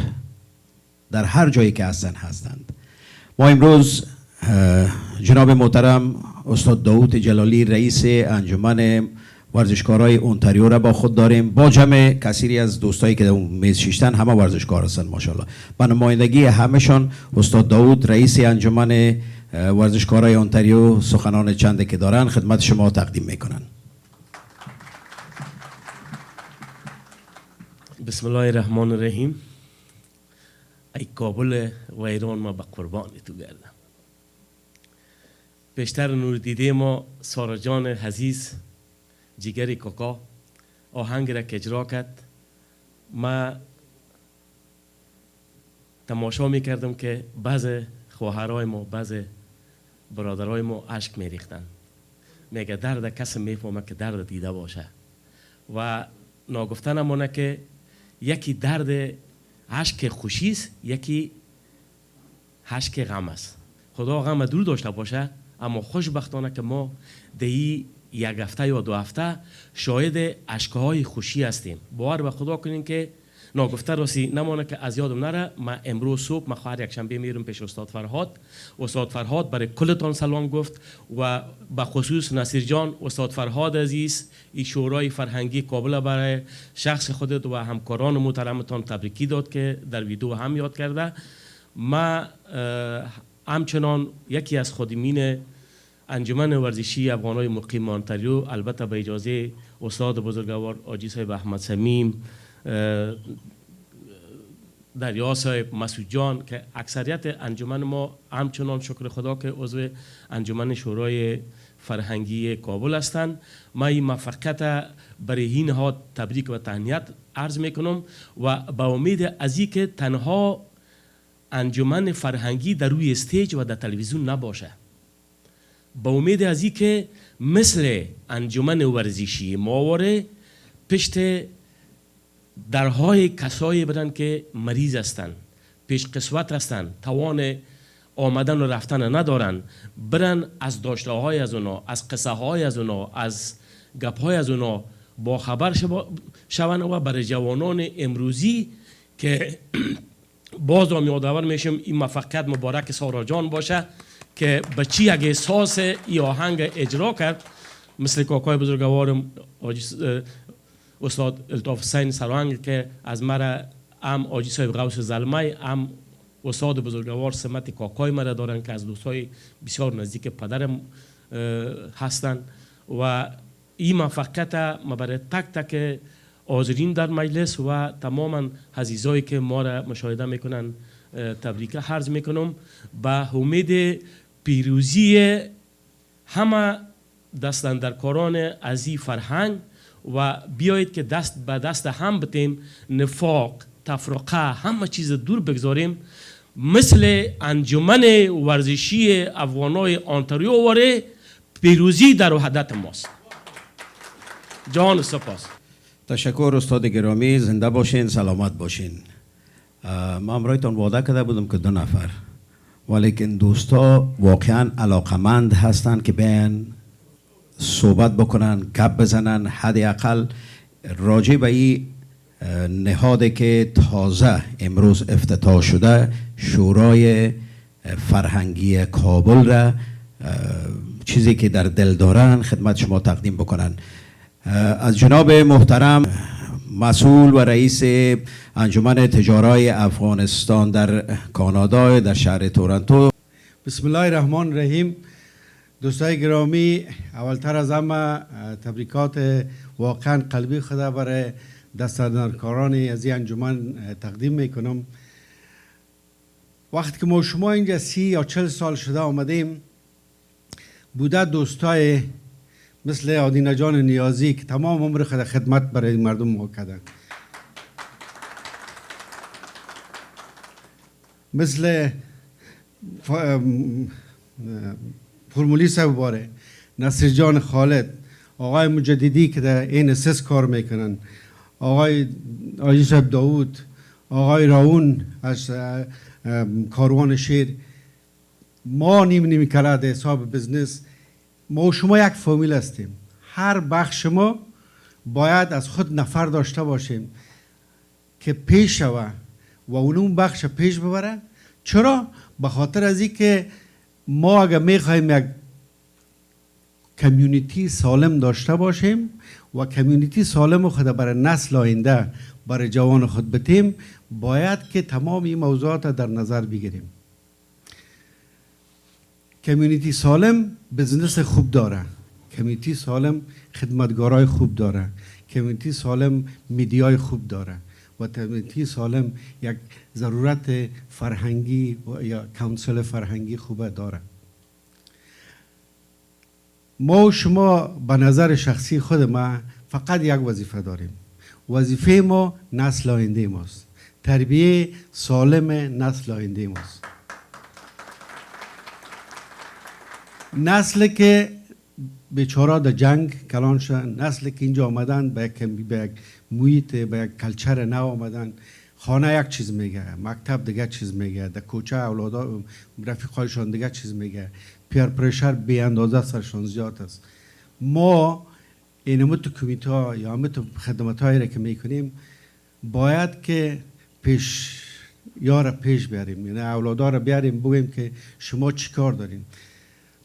در هر جایی که هستند. ما امروز جناب محترم استاد داوود جلالی رئیس انجمن ورزشکارای اونتاریو را با خود داریم، با جمع کثیری از دوستایی که در اون میز شیشتن همه ورزشکار هستند ماشاءالله. با نمایندگی همشان استاد داوود رئیس انجمن ورزشکارای اونتاریو سخنان چنده که دارن خدمت شما تقدیم میکنن. بسم الله الرحمن الرحیم. ای کابل و ایران، ما به قربان تو گردم. پیشتر نور دیده ما سارا جان عزیز جیگر کاکا آهنگ را که اجرا کرد، ما تماشا میکردم که بعض خواهرای ما بعض برادرای ما اشک میریختن. میگه درد کسی میفهمه که درد دیده باشه و ناگفتن امانه که یکی درد اشک خوشی است، یکی اشک غم است. خدا غم دور داشته باشه، اما خوشبختانه که ما دی یک هفته یا 2 هفته شاهد اشکهای خوشی هستیم. باور به خدا کنین که ناگفته راسی نمانه که از یادم نره. ما امروز صبح ما خواهر یک شنبه میرم پیش استاد فرهاد برای کلتان سلام گفت و به خصوص نصیر جان. استاد فرهاد عزیز این شورای فرهنگی کابل برای شخص خودت و همکاران محترمتان تبریکی داد که در ویدیو هم یاد کرده. ما همچنان یکی از خادمین انجمن ورزشی افغانای مقیم اونتاریو، البته به اجازه استاد بزرگوار حاجی صاحب احمد صمیم، دریا صاحب، مسعود جان که اکثریت انجمن ما همچنان شکر خدا که عضو انجمن شورای فرهنگی کابل هستند. ما این موفقیت برای این نهاد تبریک و تهنیت عرض میکنم و با امید از این که تنها انجمن فرهنگی در روی استیج و در تلویزیون نباشه، با امید از این که مثل انجمن ورزشی ماوره پشت درهای کسایی برن که مریض هستن، پیش قسوت هستن، توان آمدن و رفتن ندارن، برن از داشته های از اونا، از قصه های از اونا، از گپ های از اونا با خبر شون و برای جوانان امروزی که باز هم یادآور میشم این موفقیت مبارک سارا جان باشه که بچی یک احساس ای آهنگ اجرا کرد، مثل کاکای بزرگوارم استاد الطاف حسین سرهنگ که از مرا هم حاجی صاحب غوث زلمه هم استاد بزرگوار سمت کاکای مرا دارن که از دوستای بسیار نزدیک پدرم هستند و این موفقیت ما برای تک تک حاضرین در مجلس و تماما عزیزایی که ما را مشاهده میکنن تبریک عرض میکنم. به امید پیروزی همه دستاندرکاران از این فرهنگ و بیایید که دست به دست هم بتیم، نفاق، تفرقه، همه چیز دور بگذاریم، مثل انجمن ورزشی افغانای اونتاریو واره پیروزی در وحدت ماست. جان سپاس. تشکر استاد گرامی، زنده باشین، سلامت باشین. ما امرایتان وعده کرده بودم که 2 نفر، ولیکن دوستا واقعا علاقمند هستند که بیان صحبت بکنن، گپ بزنن، حداقل راجع به این نهادی که تازه امروز افتتاح شده، شورای فرهنگی کابل را چیزی که در دل دارن خدمت شما تقدیم بکنن. از جناب محترم مسئول و رئیس انجمن تجارای افغانستان در کانادا در شهر تورنتو. بسم الله الرحمن الرحیم. دوستای گرامی، اولتر از همه تبریکات واقعا قلبی خدا برای دستاندرکاران از این انجمن تقدیم میکنم. وقتی که ما شما اینجا 30 یا 40 سال شده آمدیم، بوده دوستای مثل آدینه جان نیازی که تمام عمر خدمت برای مردم ما کردن، مثل فرمولی صاحب باره، نصر جان خالد، آقای مجددی که در این اساس کار میکنن، آقای آجی صاحب داود، آقای راون از کاروان شیر، ما نیم کلاد حساب بزنس، ما شما یک فامیل هستیم. هر بخش ما باید از خود نفر داشته باشیم که پیش شوه و اون بخش پیش ببره. چرا؟ به خاطر از این که ما اگر میخوایم یک کمیونیتی سالم داشته باشیم و کمیونیتی سالم خود برای نسل آینده، برای جوان خود بتیم، باید که تمام این موضوعات در نظر بگیریم. کمیونیتی سالم بزنس خوب داره، کمیونیتی سالم خدمتگارای خوب داره، کمیونیتی سالم میدیای خوب داره و کمیونیتی سالم یک ضرورت فرهنگی یا کانسل فرهنگی خوبه داره. ما و شما به نظر شخصی خود ما فقط یک وظیفه داریم. وظیفه ما نسل آینده ماست، تربیه سالم نسل آینده ماست. نسل که بیچاره در جنگ کلان شدن، نسل که اینجا آمدن به یک محیط، به یک کلچر نو آمدن. خانه یک چیز میگه، مکتب دیگه چیز میگه، در کوچه اولادا رفیقایشان دیگه چیز میگه، پیر پرشر بی اندازه سرشان زیاد است. ما اینمو تو کمیته ها یا همه تو خدمت هایی را که میکنیم باید که پیش یار پیش بیاریم، یعنی اولادا را بیاریم بگیم که شما چی کار دارین.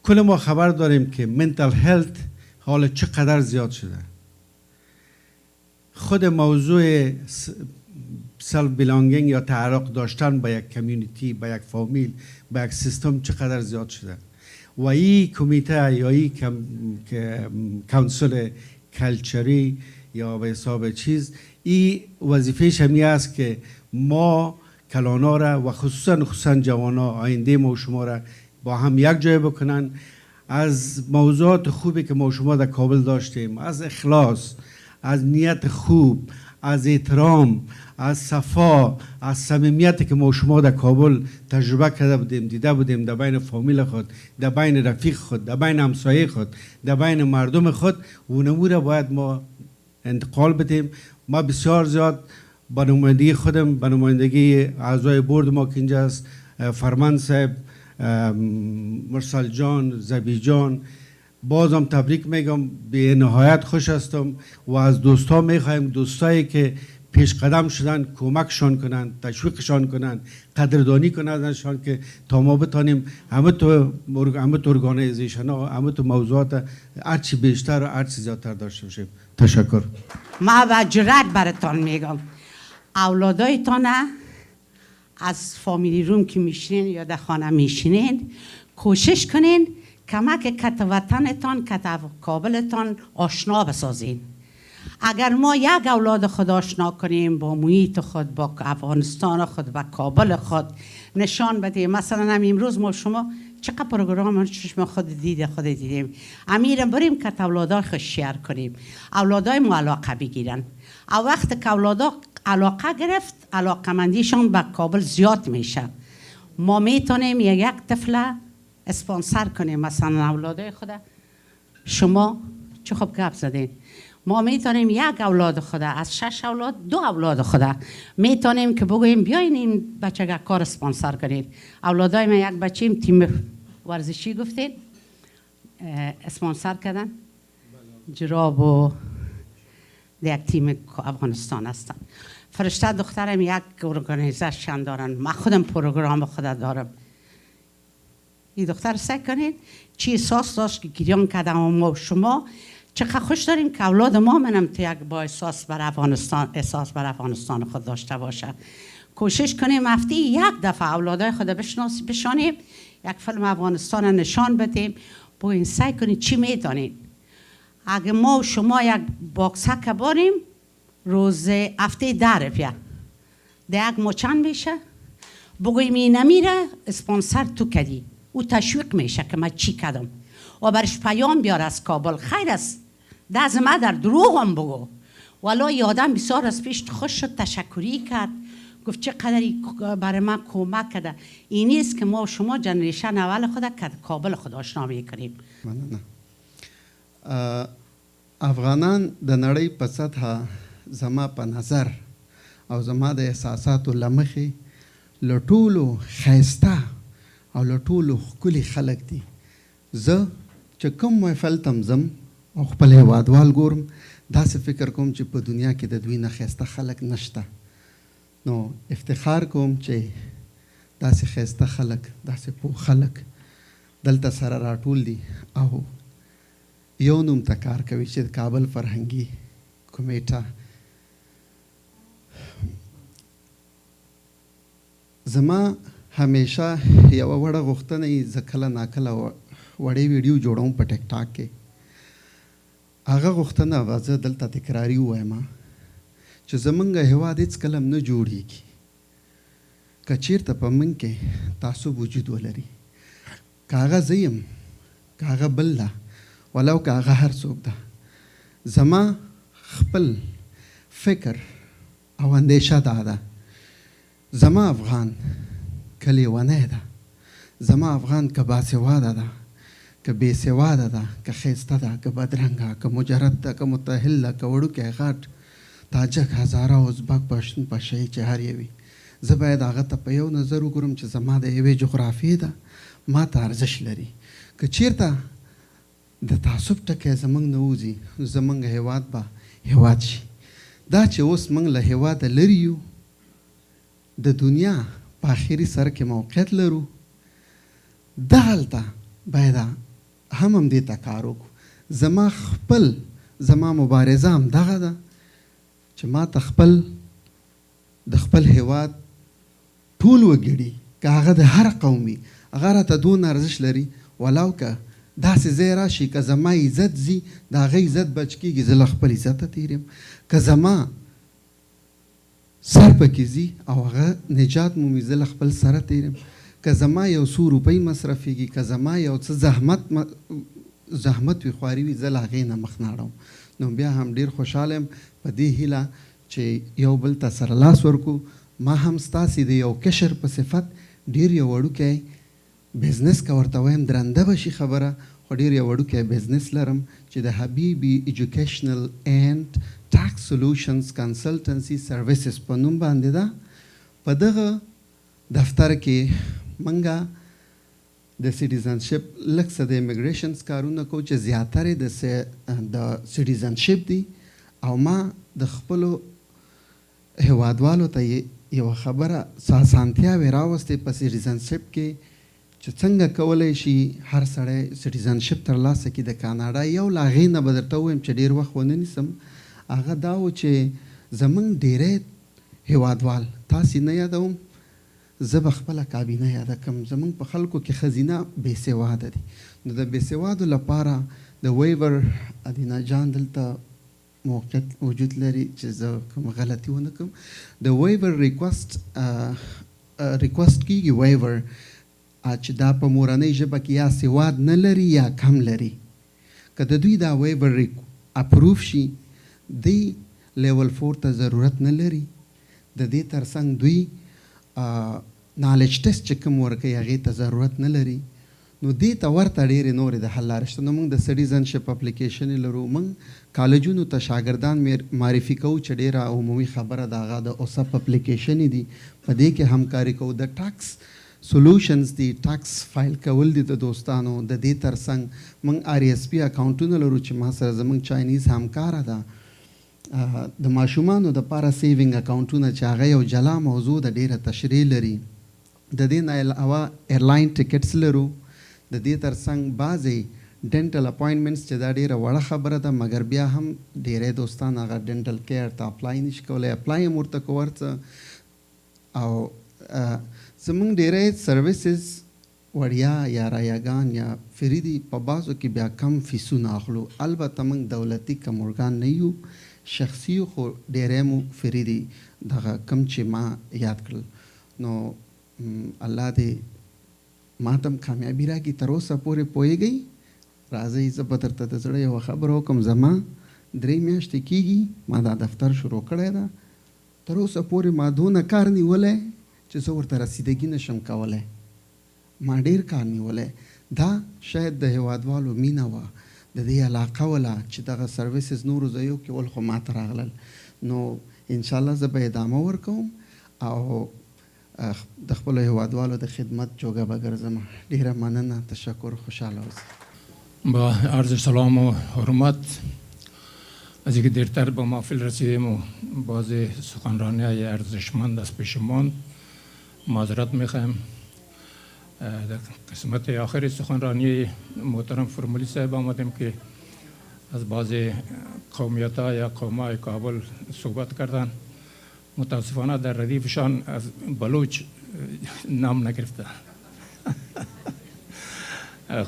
کل ما خبر داریم که منتال هلت حال چقدر زیاد شده. خود موضوع سلف بیلانگینگ یا تعلق داشتن به یک کمیونیتی، به یک فامیل، به یک سیستم چقدر زیاد شده. و این کمیته یا این کانسل کلچری یا به حساب چیز، این وظیفهش همی است که ما کلانا را و خصوصا جوانا آینده ما و شما را با هم یک جای بکنن. از موضوعات خوبی که ما و شما در کابل داشتیم، از اخلاص، از نیت خوب، از احترام، از صفا، از صمیمیتی که ما و شما در کابل تجربه کرده بودیم، دیده بودیم در بین فامیل خود، در بین رفیق خود، در بین همسایه خود، در بین مردم خود، اونمو را باید ما انتقال بدیم. ما بسیار زیاد با نمایندگی خودم، با نمایندگی اعضای بورد ما که اینجاست، فرمان صاحب، مرسل جان، زبی جان، بازم تبریک میگم، به نهایت خوش هستم و از دوستا میخوایم دوستایی که پیش قدم شدن کمکشان کنن، تشویقشان کنن، قدردانی کننشان که تا ما بتانیم همه تو ارگانیزیشن ها، همه تو موضوعات هرچی بیشتر و هرچی زیادتر داشته باشیم. تشکر. ما با جرأت براتان میگم، اولادایتان از فامیلی روم که میشینین یا در خانه میشینین، کوشش کنین کمک کت وطنتان، کت کابلتان آشنا بسازین. اگر ما یک اولاد خود آشنا کنیم با محیط خود، با افغانستان خود و کابل خود نشان بدیم، مثلا هم امروز ما شما چقدر پروگرام چشم خود دیدیم، امیرم بریم که اولادای خود شیر کنیم، اولادای ما علاقه بگیرن. او وقت که اولادا علاقه گرفت، علاقه مندیشان به کابل زیاد میشه. ما میتونیم یک طفل اسپانسر کنیم، مثلا اولادای خود شما چه خوب گپ زدین. ما میتونیم یک اولاد خود از 6 اولاد 2 اولاد خود میتونیم که بگوییم بیاین این بچه کار اسپانسر کنید. اولادای من یک بچه تیم ورزشی گفتین اسپانسر کردن، جراب و یک تیم افغانستان هستن. فرشته دخترم یک ارگانیزیشن دارن، من خودم پروگرام خود دارم. این دختر سعی کنید چی احساس داشت که گریان کردم و ما شما چقدر خوش داریم که اولاد ما منم تو یک با احساس بر افغانستان خود داشته باشه. کوشش کنیم هفته یک دفعه اولادای خود بشانیم، یک فیلم افغانستان نشان بدیم، با این سعی کنید چی میدانید. اگه ما و شما یک باکسه که باریم روز هفته 10 روپیه ده یک مچان میشه، بگویم این نمیره اسپانسر تو کدی، او تشویق میشه که من چی کردم و برش پیام بیار از کابل. خیر است دست ما در دروغ هم بگو. والا یادم بسیار از پیش خوش شد، تشکری کرد، گفت چه قدری برای من کمک کرده. این نیست که ما و شما جنریشن اول خود که کابل خود آشنا میکنیم. افغانان د نړۍ په سطحه زما په نظر او زما د احساساتو له مخې له ټولو ښایسته او له ټولو ښکلي خلک دي. زه چې کوم محفل ته ځم او خپل هېوادوال ګورم، داسې فکر کوم چې په دنیا کې د دوی نه ښایسته خلک نشته. نو افتخار کوم چې داسې ښایسته خلک، داسې پوه خلک دلته سره راټول دي او یو نوم ته کار کوي چې د کابل فرهنګي کمیټه. زما همیشه یوه وړه غوښتنه وي، زه کله ناکله وړې ویډیو جوړوم په ټیک ټاک کې. هغه غوښتنه به زه دلته تکراري ووایم چې زمونږ هېواد هېڅکله هم نه جوړېږي که چېرته په موږ کې تعصب وجود ولري. که هغه زه یم، که هغه بل ده، ولو که هغه هر څوک ده. زما خپل فکر او اندیشه دا ده، زما افغان که لیونی ده، زما افغان که باسواده ده، که بېسواده ده، که ښایسته ده، که بدرنګه، که مجرد ده، که متأهل ده، که وړوکی غټ، تاجک، هزاره، ازبک، پښتون، پشه چې هر یوي، زه باید هغه ته په یو نظر وګورم چې زما د یوې جغرافیې ده، ما ته ارزښت لري. که چېرته د تعصب ټکی زمونږ نه وځي نو زمونږ هېواد به هېواد شي. دا چې اوس موږ له هېواده لرې یو، د دنیا په آخري سر کې موقعیت لرو، دغلته باید هم دې ته کار وکړو. زما مبارزه هم دغه ده چې ما ته د خپل هېواد ټول وګړي، که هغه د هر قوم وي، هغه راته دونه ارزښت لري، ولو که داسې ځای راشي که زما عزت ځي، د هغه عزت بچ کېږي، زه له خپل عزته تېر یم. که زما سر پکې ځي او هغه نجات مومي، زه له خپل سره تېر یم. که زما یو څو روپۍ مصرفېږي، که زما یو څه زحمت وي، خواري وي، زه له هغې نه مخ نه اړوم. نو بیا هم ډېر خوشحاله یم په دې هیله چې یو بل ته سره لاس ورکو. ما هم ستاسې د یو کشر په صفت ډېر یو وړوکی بزنس که ورته وایم درنده به شي خبره، خو ډېر یو وړوکی بزنس لرم چې د حبیبي ایجوکیشنل اینډ ټاکس سولوشنز کنسلټنسي سروسز په نوم باندې ده. په دغه دفتر کې منګه د سټیزنشپ لږ څه د امیګریشنز کارونه کوو چې زیاتره د سټیزنشپ دي. او ما د خپلو هېوادوالو ته یوه خبره اسانتیاوې راوستې په سټیزنشپ کې چې څنګه کولی شي هر سړی سټیزنشپ ترلاسه کړي. د کاناډا یو له هغې نه به درته ووایم چې ډېر وخت ونه نیسم، هغه دا و چې زمونږ ډېری هېوادوال، تاسې نه یادوم، زه به خپله کابینه یاده کړم، زمونږ په خلکو کې ښځینه بېسواده دي. نو د بېسوادو لپاره د ویور ادینا جان دلته موقعیت وجود لري چې زه کوم غلطي ونه کړم. د ویور ریکوست کېږي، ویور چې دا په مورنۍ ژبه کې یا سواد نه لري یا کم لري. که د دوی دا ویور اپروف شي، دی لیول 4 ته ضرورت نه لري. د دې ترڅنګ دوی نالج ټیسټ چې کوم ورکوي هغې ته ضرورت نه لري. نو دې ته ورته ډېرې نورې د حل لارې شته. نو موږ د سټیزنشپ اپلیکیشنې لرو، موږ کالجونو ته شاګردان معرفي کوو چې ډېره عمومي خبره د هغه د اوسپ اپلیکیشنې دي، په دې کې همکاري کوو. د ټاکس سولوشنز دي، ټاکس فایل کول دي د دوستانو. د دې ترڅنګ موږ RSP اکاونټونه لرو چې ما سره زموږ چاینیز همکاره ده. د ماشومانو دپاره سیوینګ اکاونټونه چې هغه یو جلا موضوع ده، ډېره تشریح لري. د دې نه علاوه ایرلاین ټیکټس لرو. د دې ترڅنګ بعضې ډینټل اپاینټمنټس چې دا ډیره وړه خبره ده، مګر بیا هم ډیری دوستان هغه ډینټل کیر ته اپلای نشي کولی. اپلای هم ورته کو ورڅه. او زمونږ ډیری سروسز وړیا یا رایاګان یا فری دي، په بعضو کې بیا کم فیسونه اخلو. البته موږ دولتي کمورګان نه یو، شخصي خو ډیری مو فری دي، دغه کم چې ما یاد کړل. نو الله دې ما ته هم کامیابي راکړي. تر اوسه پورې پوهېږئ، راځئ زه به درته د زړه یوه خبره وکړم. زما 3 میاشتې کېږي ما دا دفتر شروع کړی ده، تر اوسه پورې ما دونه کار نیولی چې زه ورته رسیدګي نشم کولی. ما ډیر کار نیولی. دا شاید د هیوادوالو مینه وه، د دې علاقه وله چې دغه سروسز نورو ځایو کې ول، خو ما ته راغلل. نو انشاءالله زه به ادامه ورکوم او د خپلو هیوادوالو د خدمت جوګه به ګرځم. ډیره مننه، تشکر، خوشحاله اوسئ. با عرض سلام و حرمت، از اینکه دیرتر به محفل رسیدیم و باز سخنرانی های ارزشمند از پیشمان معذرت میخوایم. در قسمت آخر سخنرانی محترم فرمولی صاحب آمدیم که از بعض قومیت ها یا قوم های کابل صحبت کردن. متاسفانه در ردیفشان از بلوچ نام نگرفته.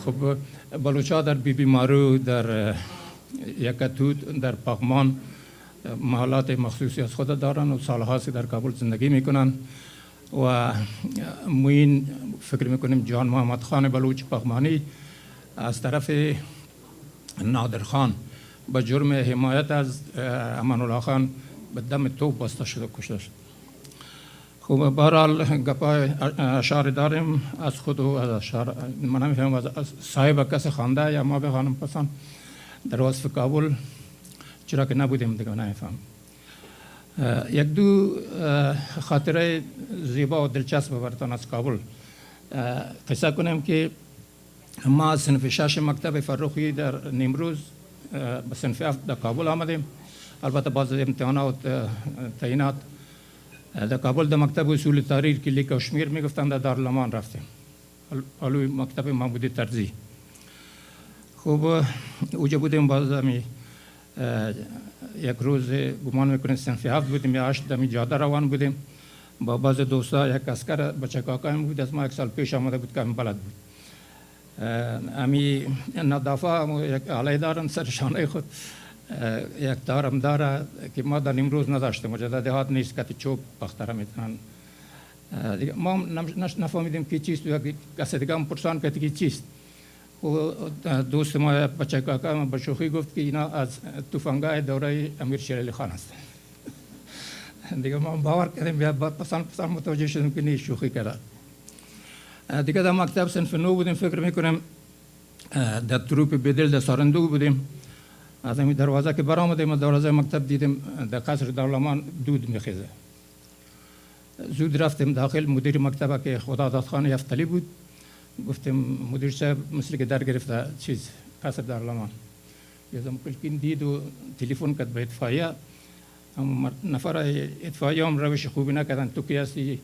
خب بلوچ ها در بیبی مارو، در یکتود، در پغمان محلات مخصوصی از خود دارن و سالهاست در کابل زندگی میکنن و موین فکر میکنیم جان محمد خان بلوچ پغمانی از طرف نادر خان به جرم حمایت از امان الله خان به دم توپ بسته شده و کشته شد. خب بهرحال گپای اشعار داریم از خود و از اشعار من نمیفهمم از صاحب کس خوانده یا ما بخوانم پسند در وصف کابل، چرا که نبودیم دیگه نمیفهم. یک دو خاطره زیبا و دلچسب براتون از کابل قصه کنم که ما از صنف 6 مکتب فرخی در نیمروز به صنف 7 در کابل آمدیم. البته باز امتحانات تعیینات در کابل در مکتب اصول تحریر کلی کشمیر میگفتن، در دارالمان رفتیم، علوی مکتب محمودی طرزی. خوب اوجا بودیم، باز همی یک روز گمان میکنیم صنف 7 بودیم یا 8 دمی جاده روان بودیم با بعض دوستا. یک اسکر بچه کاکایم بود از ما 1 سال پیش آمده بود که هم بلد بود. امی ندافع یک آلای دارن سر شانه خود، یک دارم داره که ما در امروز نداشتیم، در دهات نیست که چوب بختره میتونن. ما نفهمیدیم که چیست و کسی دیگه هم پرسان کرد که چیست. و دوست ما بچه کاکا به شوخی گفت که اینا از تفنگای دوره امیر شیر علی خان هستن. دیگه ما باور کردیم، بیا پسند متوجه شدیم که نیست، شوخی کرده. دیگه در مکتب صنف 9 بودیم، فکر میکنیم در تروپ بدل در سارندو بودیم. از همین دروازه که برآمدیم از دروازه مکتب دیدیم در قصر دارالمان دود میخیزه. زود رفتیم داخل. مدیر مکتب که خدا دادخان یفتلی بود، گفتیم مدیر صاحب مثل که در گرفته چیز قصر دارالمان. یادم کلکین دید و تلفن کرد به اطفائیه. نفر اطفائیه هم روش خوبی نکردن، تو کی هستی،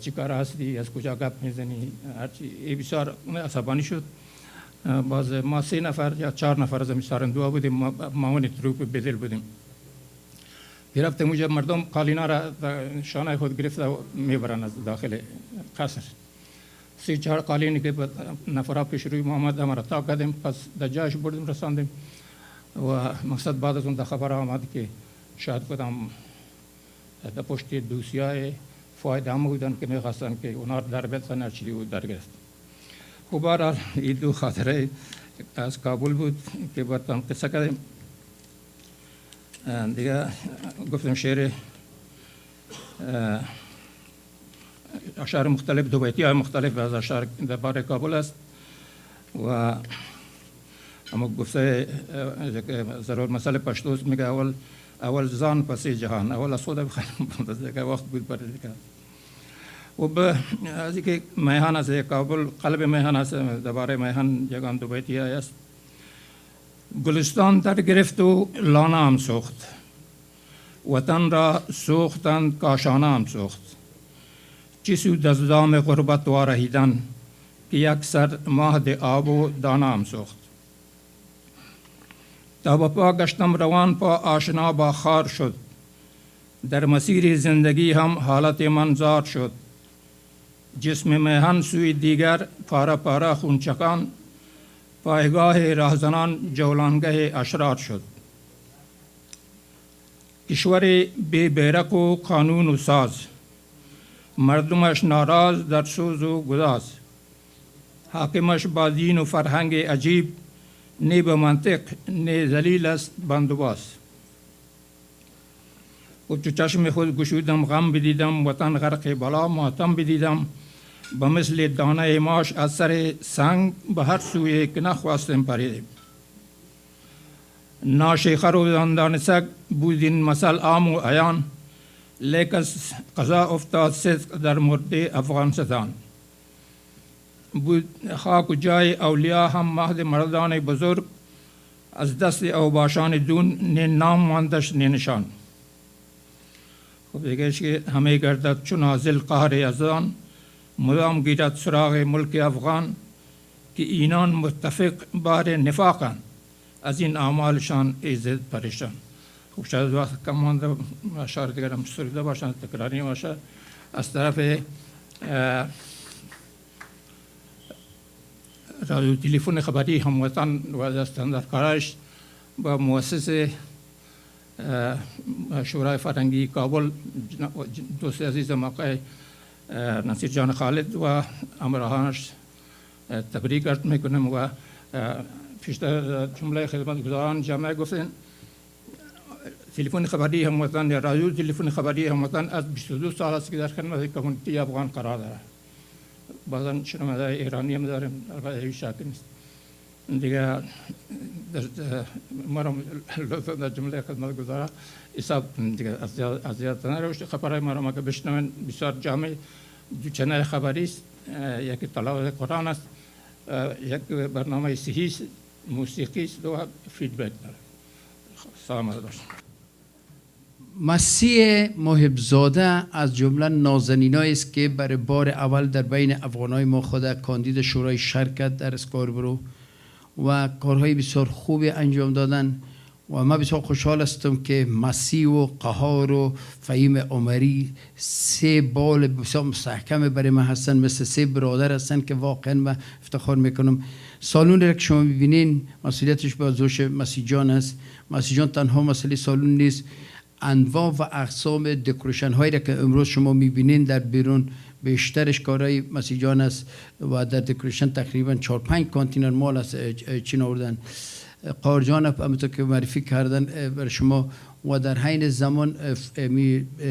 چی کار هستی، از کجا گپ میزنی، هرچی. بسیار عصبانی شد. باز ما 3 نفر یا 4 نفر از سارندو بودیم، معاون تروپ بدل بودیم. رفتیم اونجا، مردم قالینا را شانه خود گرفته و میبرن از داخل قصر. 3-4 قالینی که نفرها پیش روی محمد ما را تا کردیم، پس در جایش بردیم رساندیم و مقصد بعد از اون خبر آمد که شاید کدام در پشت دوسیای فاید هم بودن که میخواستن که اونا در بزنن، هرچی بود در گرفت. خب بهرحال این 2 خاطره از کابل بود که براتون قصه کردیم. دیگه گفتم شعر اشعار مختلف، دو بیتی های مختلف از اشعار درباره کابل است و اما گفته ضرور مسئله پشتوست میگه اول زان پس جهان، اول از خود بخواهیم که وقت بود برای دیگه. و از اینکه میهن است کابل، قلب میهن است، درباره میهن یگان دو بیتی است. گلستان در گرفت و لانه هم سوخت، وطن را سوختند کاشانه هم سوخت. چی سود از دام غربت وارهیدن که یک سر مهد آب و دانه هم سوخت. تا به پا گشتم روان پا آشنا با خار شد. در مسیر زندگی هم حالت من زار شد. جسم میهن سوی دیگر پاره پاره خونچکان، پایگاه راهزنان جولانگاه اشرار شد. کشور بی بیرق و قانون و ساز، مردمش ناراض در سوز و گداز، حاکمش با دین و فرهنگ عجیب، نه به منطق نه ذلیل است بندوباز. و چو چشم خود گشودم غم بدیدم، وطن غرق بلا ماتم بدیدم، به مثل دانه ماش از سر سنگ به هر سوی که نخواستم پریدیم. ناشیخر و دندان سگ بود این مثل عام و عیان، لیکن قضا افتاد صدق در مرده افغانستان. بود خاک و جای اولیا هم مهد مردان بزرگ، از دست اوباشان دون نه نام ماندش نه نشان. خب دیگه که همه گردد چون نازل قهر یزدان، مدام گیرد سراغ ملک افغان، که اینان متفق بار نفاقن، از این اعمالشان ایزد پریشان. خوب شاید وقت کم مانده اشعار دیگر هم سریده باشن، تکراری باشه. از طرف رادیو تلفن خبری هموطن و استانداردکارش با مؤسس شورای فرهنگی کابل دوست عزیز آقای نصیر جان خالد و همراهانش تبریک عرض میکنم. و پیشتر جمله خدمتگزاران جامعه گفتن تلفن خبری هموطن یا رادیو تلفن خبری هموطن از 22 سال است که در خدمت کمیونیتی افغان قرار داره. بعضا شنونده ایرانی هم داریم، البته هیچ شک نیست دیگه. ما را لطفا در جمله خدمتگزاران حساب دیگه اذیت نروشت. خبرهای ما را ما که بشنون بسیار جامع دو چنل خبری است، یکی تلاوت قرآن است، یک برنامه صحیح موسیقی است و فیدبک داره. سلامت باشید. مسیح محبزاده از جمله نازنینایی است که برای بار اول در بین افغانای ما خود کاندید شورای شرکت در اسکاربرو و کارهای بسیار خوبی انجام دادن. و من بسیار خوشحال هستم که مسیح و قهار و فهیم عمری سه بال بسیار مستحکم برای من هستن، مثل سه برادر هستن که واقعا من افتخار میکنم. سالون را که شما میبینین مسئولیتش با زوش مسیح جان است. مسیح جان تنها مسئله سالون نیست، انواع و اقسام دکوریشن هایی را که امروز شما میبینین در بیرون بیشترش کارهای مسیح جان است و در دکوریشن تقریبا 4-5 کانتینر مال از چین آوردن. قهار جان همونطور که معرفی کردن برای شما و در حین زمان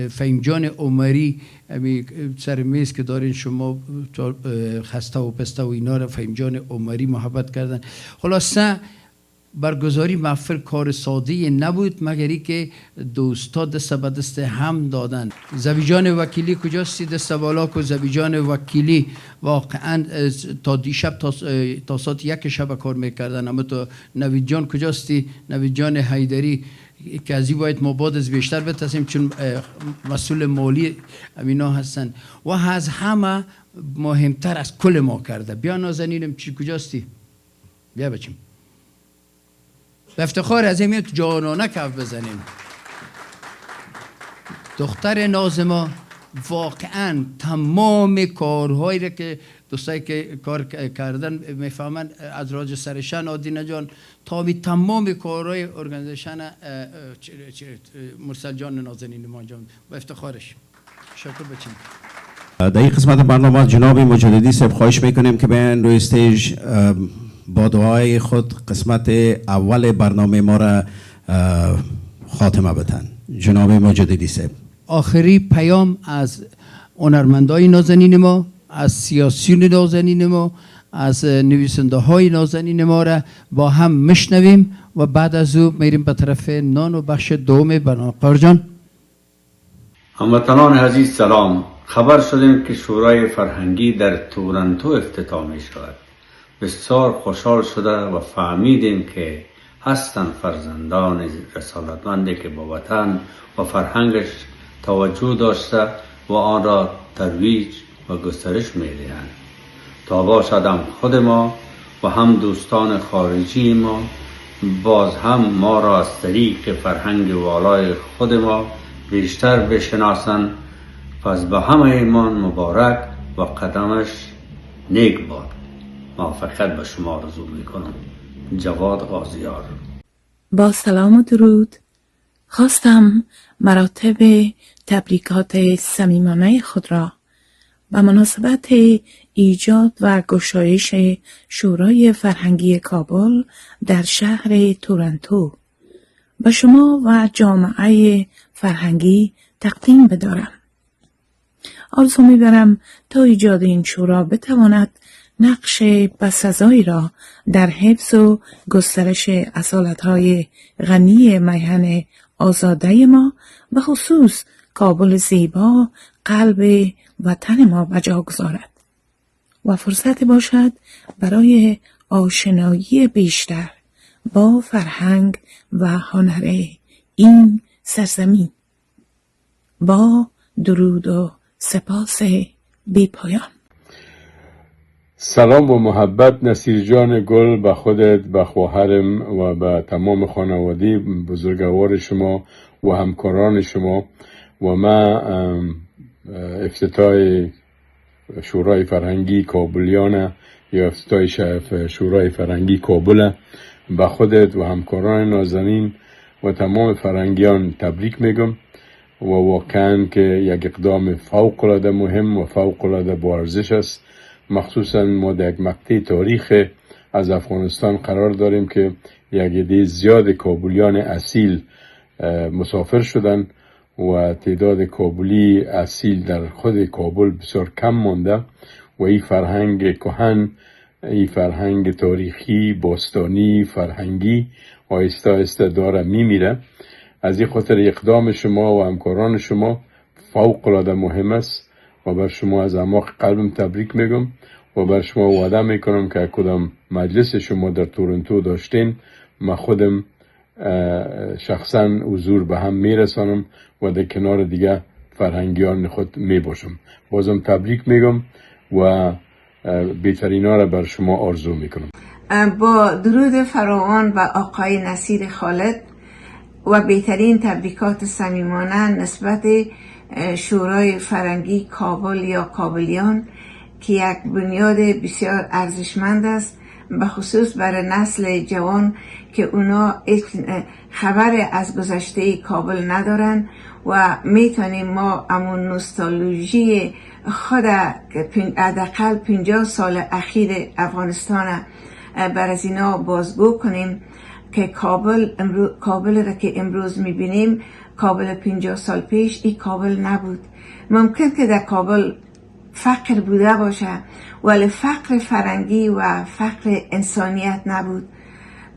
فهیم جان عمری سر میز که دارین شما خسته و پسته و اینا را فهیم جان عمری محبت کردن. خلاصه برگزاری محفل کار ساده نبود مگر ای که دوستا دست به دست هم دادن. زویجان وکیلی کجاستی؟ دست بالا کو. زویجان وکیلی واقعا تا دیشب تا ساعت 1 شب کار میکردن. اما تو نوید جان کجاستی؟ نوید جان حیدری که از این باید ما بعد از بیشتر بتاسیم چون مسئول مالی امینا هستن. و از همه مهمتر از کل ما کرده. بیا نازنینم چی کجاستی؟ بیا بچیم به افتخار از این جانانه کف بزنیم. دختر ناز ما واقعا تمام کارهایی را که دوستایی که کار کردن میفهمن از راج سرشن آدینه جان تا تمام کارهای ارگانیزیشن مرسل جان نازنین ما انجام به افتخارش. شکر بچین. در این قسمت برنامه جناب مجددی صاحب خواهش میکنیم که بیان روی استیج با دعای خود قسمت اول برنامه ما را خاتمه بدن. جناب مجددی صاحب. آخری پیام از هنرمندای نازنین ما، از سیاسیون نازنین ما، از نویسنده های نازنین ما را با هم میشنویم و بعد از او میریم به طرف نان و بخش دوم برنامه. قهار جان. هموطنان عزیز سلام. خبر شدیم که شورای فرهنگی در تورنتو افتتاح می شود. بسیار خوشحال شده و فهمیدیم که هستند فرزندان رسالتمندی که با وطن و فرهنگش توجه داشته و آن را ترویج و گسترش می دهند. تا باشد هم خود ما و هم دوستان خارجی ما باز هم ما را از طریق فرهنگ والای خود ما بیشتر بشناسند. پس به همه ایمان مبارک و قدمش نیک باد. موفقیت به شما آرزو میکنم. جواد غازیار. با سلام و درود، خواستم مراتب تبریکات صمیمانه خود را به مناسبت ایجاد و گشایش شورای فرهنگی کابل در شهر تورنتو به شما و جامعه فرهنگی تقدیم بدارم. آرزو می‌دارم تا ایجاد این شورا بتواند نقش بسزایی را در حفظ و گسترش اصالت‌های غنی میهن آزاده ما به خصوص کابل زیبا قلب وطن ما بجا گذارد و فرصت باشد برای آشنایی بیشتر با فرهنگ و هنر این سرزمین. با درود و سپاس بی پایان. سلام و محبت نصیر جان گل به خودت، به خواهرم و به تمام خانواده بزرگوار شما و همکاران شما. و ما افتتاح شورای فرهنگی کابلیان یا افتتاح شورای فرهنگی کابل به خودت و همکاران نازنین و تمام فرهنگیان تبریک میگم و واقعا که یک اقدام فوق العاده مهم و فوق العاده با ارزش است. مخصوصا ما در یک مقطع تاریخ از افغانستان قرار داریم که یک عده زیاد کابلیان اصیل مسافر شدن و تعداد کابلی اصیل در خود کابل بسیار کم مانده و این فرهنگ کهن، این فرهنگ تاریخی باستانی فرهنگی آهسته آهسته داره میمیره. از این خاطر اقدام شما و همکاران شما فوق العاده مهم است و بر شما از اعماق قلبم تبریک میگم و بر شما وعده میکنم که کدام مجلس شما در تورنتو داشتین من خودم شخصا حضور به هم میرسانم و در کنار دیگه فرهنگیان خود میباشم. بازم تبریک میگم و بهترینا را بر شما آرزو میکنم. با درود فراوان و آقای نصیر خالد و بهترین تبریکات صمیمانه نسبت شورای فرهنگی کابل یا کابلیان که یک بنیاد بسیار ارزشمند است، به خصوص برای نسل جوان که اونا خبر از گذشته کابل ندارن و میتونیم ما امون نوستالژی خود حداقل 50 سال اخیر افغانستان بر از اینا بازگو کنیم که کابل را که امروز میبینیم کابل 50 سال پیش این کابل نبود. ممکن که در کابل فقر بوده باشه ولی فقر فرهنگی و فقر انسانیت نبود.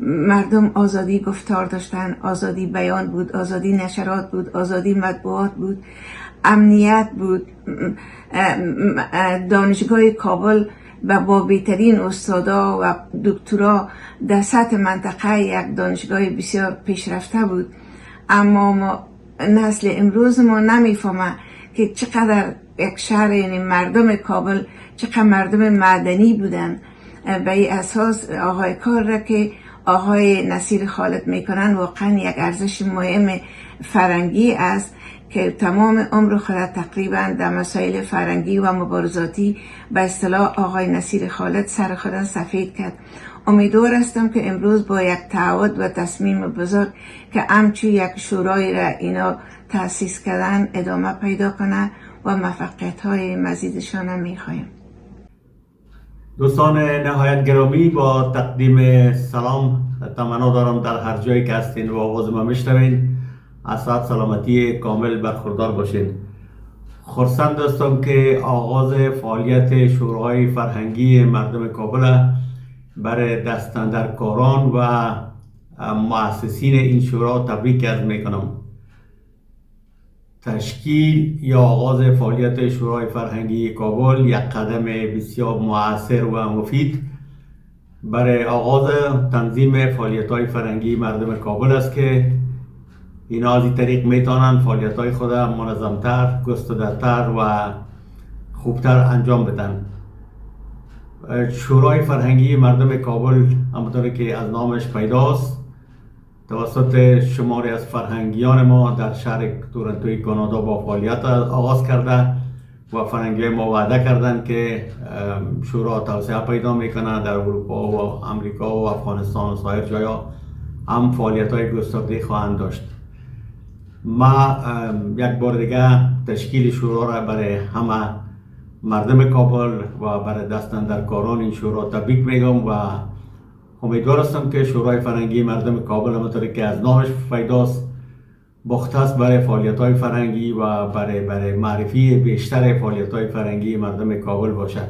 مردم آزادی گفتار داشتن، آزادی بیان بود، آزادی نشرات بود، آزادی مطبوعات بود، امنیت بود. دانشگاه کابل با بهترین استادا و دکترا در سطح منطقه یک دانشگاه بسیار پیشرفته بود. اما ما نسل امروز ما نمیفهمه که چقدر یک شهر یعنی مردم کابل چقدر مردم مدنی بودن. به این اساس آقای کار را که آقای نصیر خالد میکنن واقعا یک ارزش مهم فرهنگی است که تمام عمر خود تقریبا در مسائل فرهنگی و مبارزاتی به اصطلاح آقای نصیر خالد سر خود سفید کرد. امیدوار هستم که امروز با یک تعهد و تصمیم بزرگ که همچو یک شورای را اینا تأسیس کردن ادامه پیدا کنه و موفقیت های مزیدشان میخوایم. دوستان نهایت گرامی، با تقدیم سلام تمنا دارم در هر جایی که هستین و آواز ما میشنوین از صحت سلامتی کامل برخوردار باشین. خرسند هستم که آغاز فعالیت شورای فرهنگی مردم کابل برای دستاندرکاران و مؤسسین این شورا تبریک عرض میکنم. تشکیل یا آغاز فعالیت شورای فرهنگی کابل یک قدم بسیار مؤثر و مفید برای آغاز تنظیم فعالیت‌های فرهنگی مردم کابل است که اینا از این طریق میتونن فعالیت‌های خود منظمتر، گسترده‌تر و خوبتر انجام بدن. شورای فرهنگی مردم کابل همونطور که از نامش پیداست توسط شماری از فرهنگیان ما در شهر تورنتوی کانادا با فعالیت آغاز کرده و فرهنگی ما وعده کردند که شورا توسعه پیدا میکنه در اروپا و امریکا و افغانستان و سایر جایا هم فعالیت های گسترده خواهند داشت. ما یک بار دیگه تشکیل شورا را برای همه مردم کابل و برای دستاندرکاران این شورا تبریک میگم و امیدوار هستم که شورای فرهنگی مردم کابل همونطوری که از نامش پیداست مختص برای فعالیت‌های فرهنگی و برای معرفی بیشتر فعالیت‌های فرهنگی مردم کابل باشد،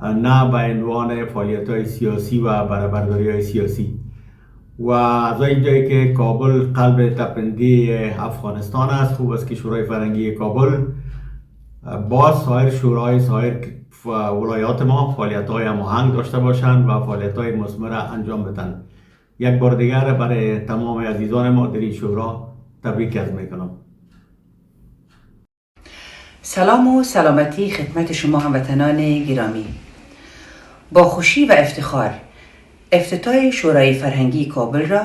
نه به عنوان فعالیت‌های سیاسی و برابرداری‌های سیاسی. و از اینجایی که کابل قلب تپنده افغانستان است، خوب است که شورای فرهنگی کابل با سایر شورای سایر ولایات ما فعالیت‌های هماهنگ داشته باشند و فعالیت‌های مثمر انجام بدن. یک بار دیگر برای تمام عزیزان ما در این شورا تبریک عرض میکنم. سلام و سلامتی خدمت شما هموطنان گرامی. با خوشی و افتخار افتتاح شورای فرهنگی کابل را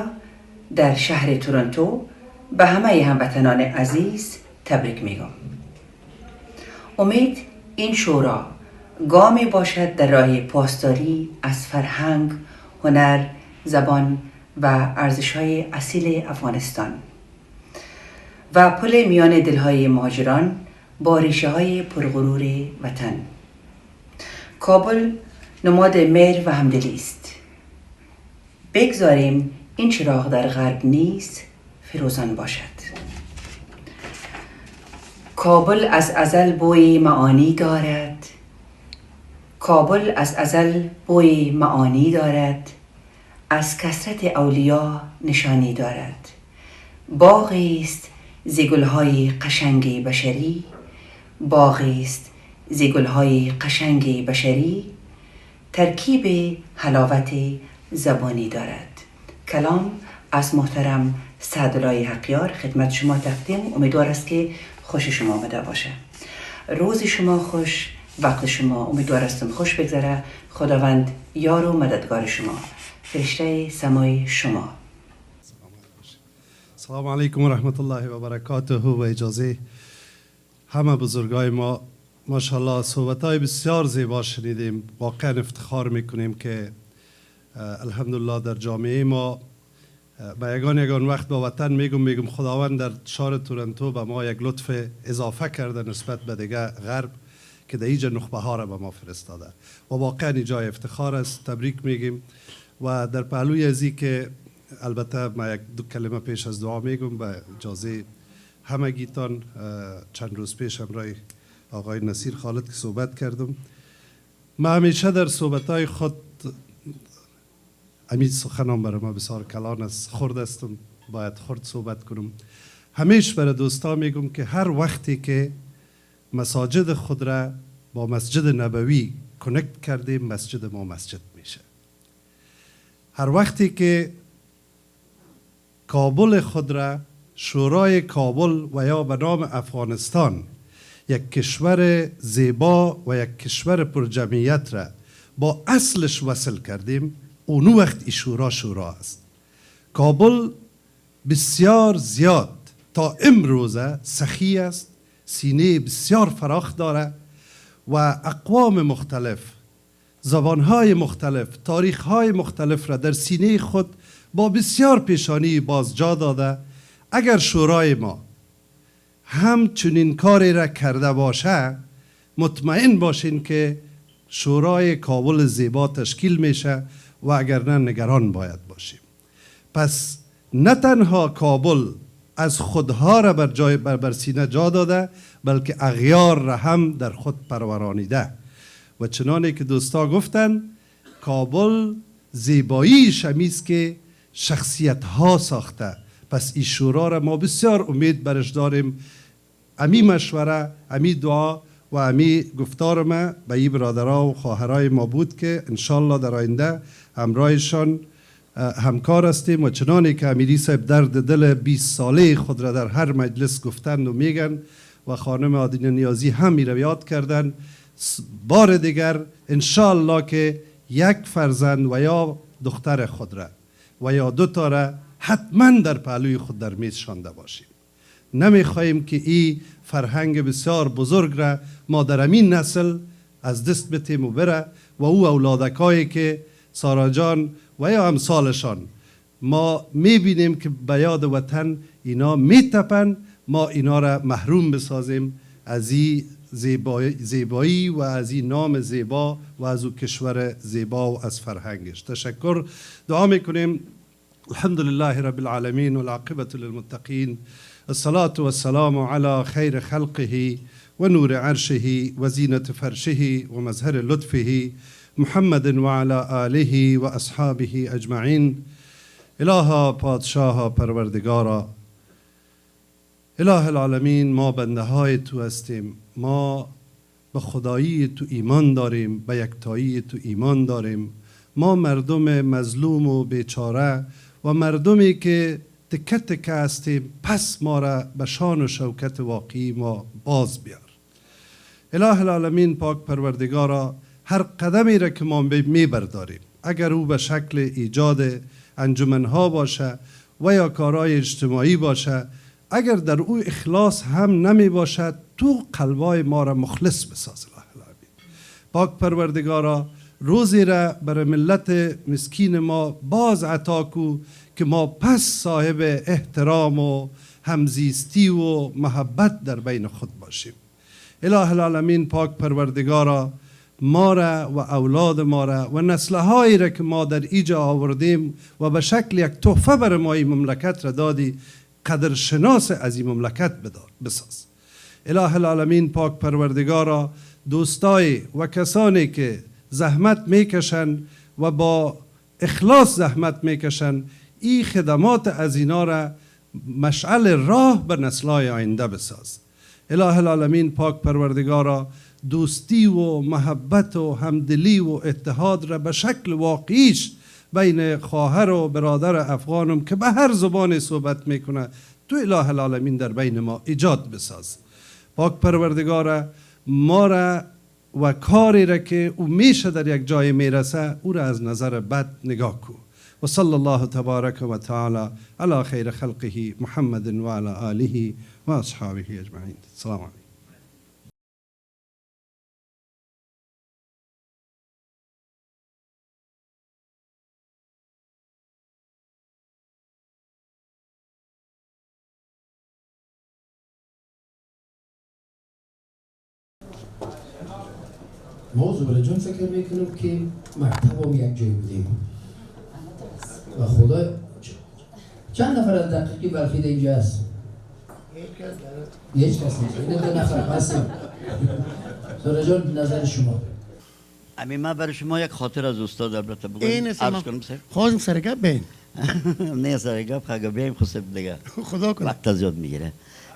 در شهر تورنتو به همه هموطنان عزیز تبریک میگم. امید این شورا گامی باشد در راه پاسداری از فرهنگ، هنر، زبان و ارزش‌های اصیل افغانستان و پل میان دلهای مهاجران با ریشه‌های پرغرور وطن. کابل نماد مهر و همدلی است. بگذاریم این چراغ در غرب نیز فروزان باشد. کابل از ازل بوی معانی دارد، کابل از ازل بوی معانی دارد، از کثرت اولیا نشانی دارد. باغی است ز گل‌های قشنگ بشری، باغی است ز گل‌های قشنگ بشری، ترکیب حلاوت زبانی دارد. کلام از محترم سعدالله حقیار خدمت شما تقدیم. امیدوار است که خوش شما آمده باشه. روز شما خوش، وقت شما امیدوار هستم خوش بگذره. خداوند یار و مددگار شما، فرشته سمای شما. سلام علیکم و رحمت الله و برکاته. و اجازه همه بزرگای ما، ماشاءالله صحبت‌های بسیار زیبا شنیدیم. واقعا افتخار میکنیم که الحمدلله در جامعه ما با یگان وقت با وطن میگم خداوند در شهر تورنتو به ما یک لطف اضافه کرده نسبت به دیگه غرب که در اینجا نخبه ها را به ما فرستاده و واقعا جای افتخار است. تبریک میگیم. و در پهلوی ازی که البته ما یک دو کلمه پیش از دعا میگم به اجازه همگیتان. چند روز پیش همراه آقای نصیر خالد که صحبت کردم، ما همیشه در صحبتهای خود امید سخنم برای ما بسیار کلان است، خرد استم، باید خرد صحبت کنم. همیشه برای دوستا میگم که هر وقتی که مساجد خود را با مسجد نبوی کنکت کردیم، مسجد ما مسجد میشه. هر وقتی که کابل خود را، شورای کابل و یا به نام افغانستان، یک کشور زیبا و یک کشور پر جمعیت را با اصلش وصل کردیم، اون وقت ای شورا است. کابل بسیار زیاد تا امروزه سخی است، سینه بسیار فراخ داره و اقوام مختلف، زبانهای مختلف، تاریخهای مختلف را در سینه خود با بسیار پیشانی بازجا داده. اگر شورای ما همچنین کاری را کرده باشه، مطمئن باشین که شورای کابل زیبا تشکیل میشه و اگر نه نگران باید باشیم. پس نه تنها کابل از خودها را بر سینه جا داده، بلکه اغیار را هم در خود پرورانیده. و چنانه که دوستا گفتن، کابل زیباییش همیست که شخصیت ها ساخته. پس این شورا را ما بسیار امید برش داریم. امی مشوره، امی دعا و امی گفتار ما به این برادرها و خواهرای ما بود که انشالله در آینده همراهشان همکار هستیم. و چنانه که امیری صاحب درد دل 20 ساله خود را در هر مجلس گفتند و میگن و خانم آدینه نیازی هم می رو یاد کردن، بار دیگر انشالله که یک فرزند و یا دختر خود را و یا دو تا را حتما در پهلوی خود در میز شانده باشیم. نمیخواهیم که این فرهنگ بسیار بزرگ را ما در امین نسل از دست بتیم و بره و او اولادکایی که سارا جان و یا امثالشان ما میبینیم که به یاد وطن اینا میتپن، ما اینا را محروم بسازیم از این زیبایی و از این نام زیبا و از او کشور زیبا و از فرهنگش. تشکر. دعا میکنیم. الحمد لله رب العالمین والعاقبة للمتقین. الصلاة والسلام على خیر خلقه و نور عرشه و زینت فرشه و مظهر لطفه محمد و علی آله و اصحابه اجمعین. الها پادشاها پروردگارا، اله العالمین، ما بنده های تو هستیم، ما به خدایی تو ایمان داریم، به یکتایی تو ایمان داریم، ما مردم مظلوم و بیچاره و مردمی که تکه تکه هستیم، پس ما را به شان و شوکت واقعی ما باز بیار. اله العالمین پاک پروردگارا، هر قدمی را که ما میبرداریم، اگر او به شکل ایجاد انجمنها باشه و یا کارهای اجتماعی باشه، اگر در او اخلاص هم نمی باشد، تو قلبای ما را مخلص بساز. الله العالمین پاک پروردگارا، روزی را برای ملت مسکین ما باز عطا کو که ما پس صاحب احترام و همزیستی و محبت در بین خود باشیم. اله العالمین پاک پروردگارا، ما را و اولاد ما را و نسل‌هایی را که ما در ایجا آوردیم و به شکل یک تحفه برای ما این مملکت را دادی، قدرشناس از این مملکت بساز. اله العالمین پاک پروردگارا، دوستای و کسانی که زحمت میکشن و با اخلاص زحمت میکشن، این خدمات از اینا را مشعل راه به نسل‌های آینده بساز. اله العالمین پاک پروردگارا، دوستی و محبت و همدلی و اتحاد را به شکل واقعیش بین خواهر و برادر افغانم که به هر زبان صحبت میکنه، تو اله العالمین در بین ما ایجاد بساز. پاک پروردگارا، ما را و کاری را که او میشه در یک جای میرسه، او را از نظر بد نگاه کو. و صلی الله تبارک و تعالی علی خیر خلقه محمد و علی آله و اصحابه اجمعین. السلام علیکم. ما زبره جان فکر میکنم که مکتب هم یک جای بودیم و خدا چند نفر از دقیقی بلخیده اینجا هست؟ هیچ کس نیست. این دو نفر هستیم. زبره جان نظر شما؟ امی من برای شما یک خاطر از استاد البته بگم. این عرض کنم سر؟ خواهیم سرگپ بین. نه سرگپ خواهیم بیم خود دیگه. خدا کنه. وقت زیاد میگیره.